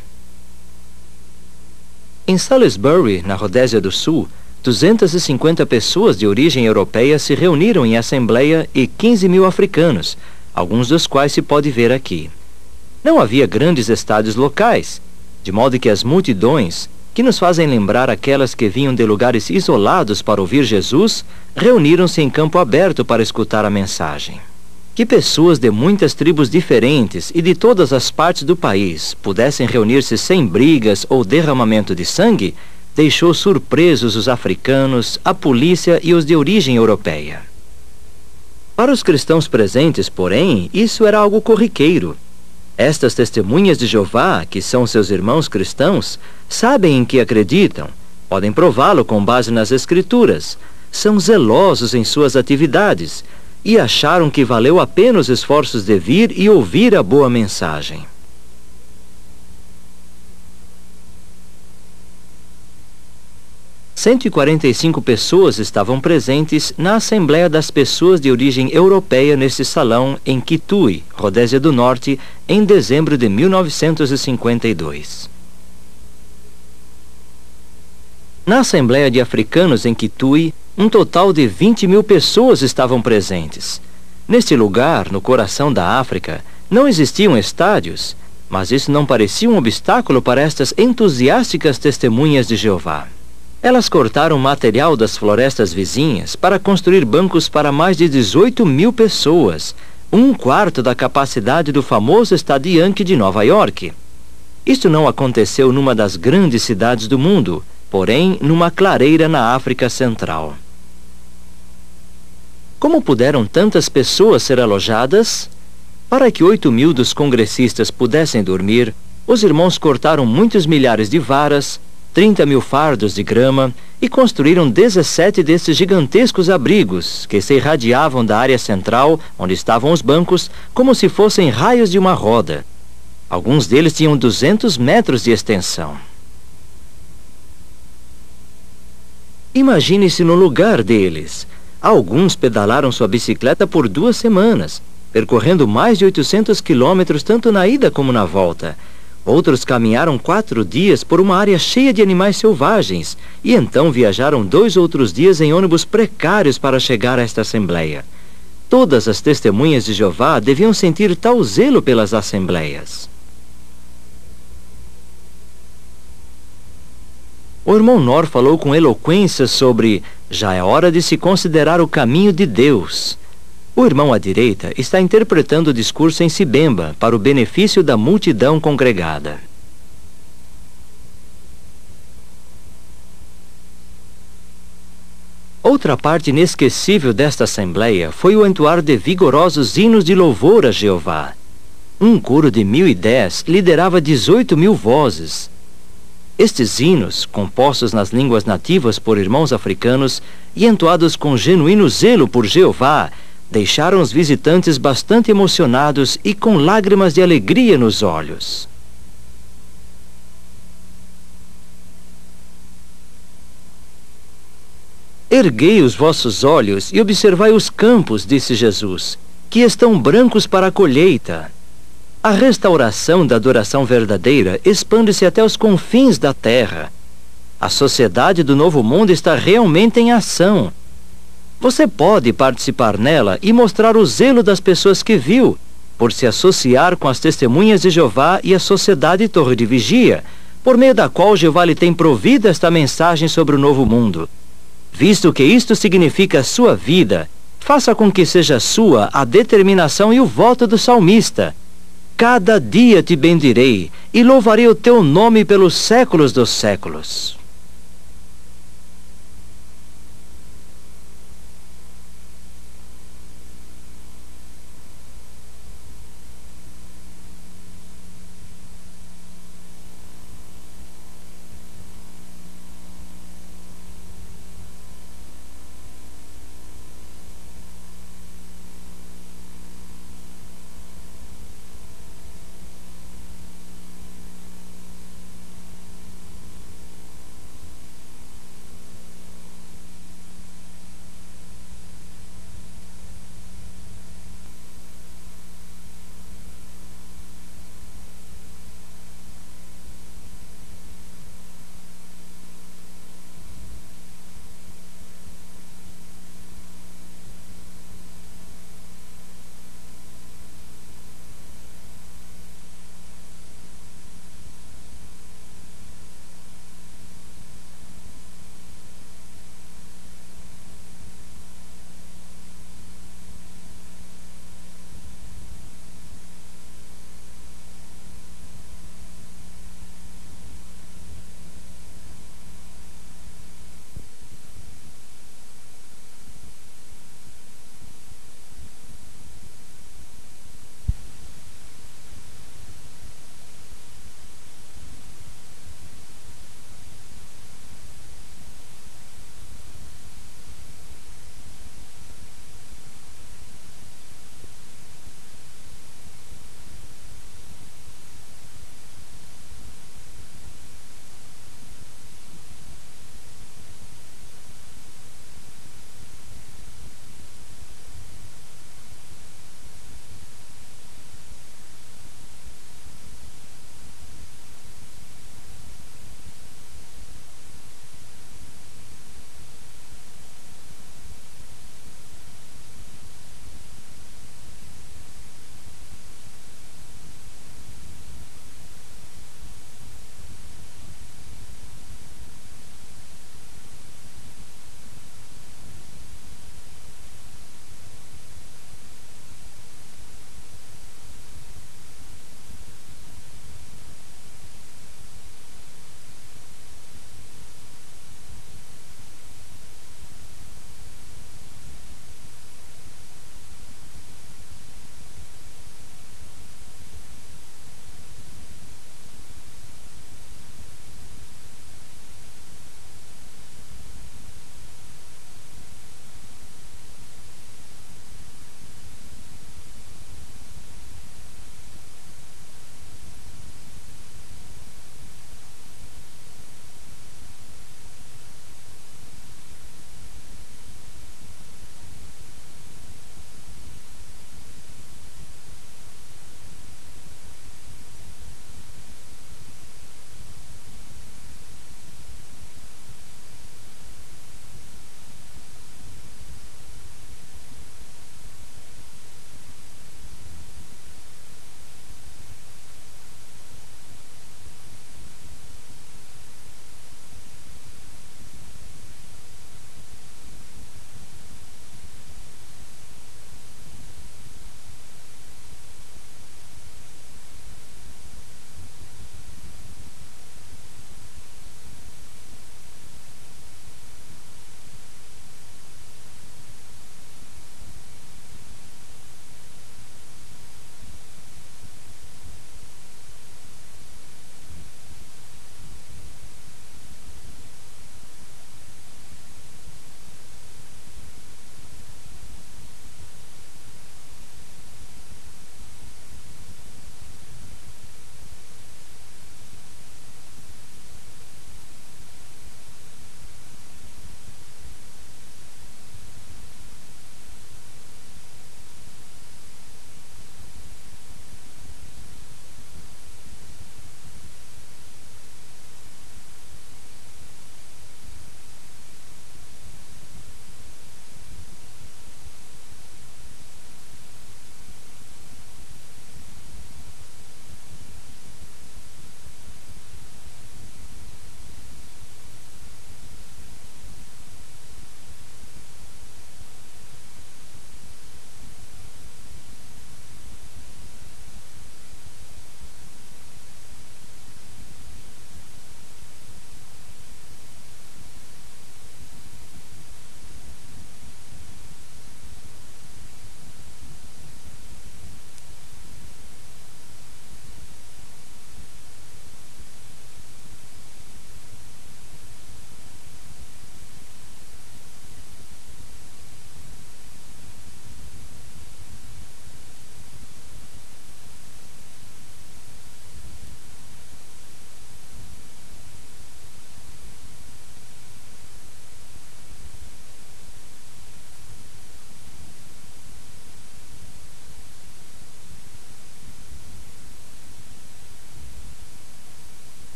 Em Salisbury, na Rodésia do Sul, 250 pessoas de origem europeia se reuniram em assembleia e 15 mil africanos, alguns dos quais se pode ver aqui. Não havia grandes estádios locais, de modo que as multidões, que nos fazem lembrar aquelas que vinham de lugares isolados para ouvir Jesus, reuniram-se em campo aberto para escutar a mensagem. Que pessoas de muitas tribos diferentes e de todas as partes do país pudessem reunir-se sem brigas ou derramamento de sangue, deixou surpresos os africanos, a polícia e os de origem europeia. Para os cristãos presentes, porém, isso era algo corriqueiro. Estas testemunhas de Jeová, que são seus irmãos cristãos, sabem em que acreditam, podem prová-lo com base nas Escrituras, são zelosos em suas atividades e acharam que valeu a pena os esforços de vir e ouvir a boa mensagem. Cento e 45 pessoas estavam presentes na Assembleia das Pessoas de Origem Europeia neste salão em Kitui, Rodésia do Norte, em dezembro de 1952. Na Assembleia de Africanos em Kitui, um total de 20 mil pessoas estavam presentes. Neste lugar, no coração da África, não existiam estádios, mas isso não parecia um obstáculo para estas entusiásticas testemunhas de Jeová. Elas cortaram material das florestas vizinhas para construir bancos para mais de 18 mil pessoas, 1/4 da capacidade do famoso estádio Yankee de Nova York. Isto não aconteceu numa das grandes cidades do mundo, porém numa clareira na África Central. Como puderam tantas pessoas ser alojadas? Para que 8 mil dos congressistas pudessem dormir, os irmãos cortaram muitos milhares de varas, 30 mil fardos de grama e construíram 17 desses gigantescos abrigos que se irradiavam da área central, onde estavam os bancos, como se fossem raios de uma roda. Alguns deles tinham 200 metros de extensão. Imagine-se no lugar deles. Alguns pedalaram sua bicicleta por 2 semanas, percorrendo mais de 800 quilômetros tanto na ida como na volta. Outros caminharam 4 dias por uma área cheia de animais selvagens e então viajaram 2 outros dias em ônibus precários para chegar a esta assembleia. Todas as testemunhas de Jeová deviam sentir tal zelo pelas assembleias. O irmão Nor falou com eloquência sobre "já é hora de se considerar o caminho de Deus". O irmão à direita está interpretando o discurso em Sibemba para o benefício da multidão congregada. Outra parte inesquecível desta assembleia foi o entoar de vigorosos hinos de louvor a Jeová. Um coro de 1010 liderava 18 mil vozes. Estes hinos, compostos nas línguas nativas por irmãos africanos e entoados com genuíno zelo por Jeová, deixaram os visitantes bastante emocionados e com lágrimas de alegria nos olhos. Erguei os vossos olhos e observai os campos, disse Jesus, que estão brancos para a colheita. A restauração da adoração verdadeira expande-se até os confins da terra. A sociedade do Novo Mundo está realmente em ação. Você pode participar nela e mostrar o zelo das pessoas que viu, por se associar com as testemunhas de Jeová e a Sociedade Torre de Vigia, por meio da qual Jeová lhe tem provido esta mensagem sobre o Novo Mundo. Visto que isto significa a sua vida, faça com que seja sua a determinação e o voto do salmista. Cada dia te bendirei e louvarei o teu nome pelos séculos dos séculos.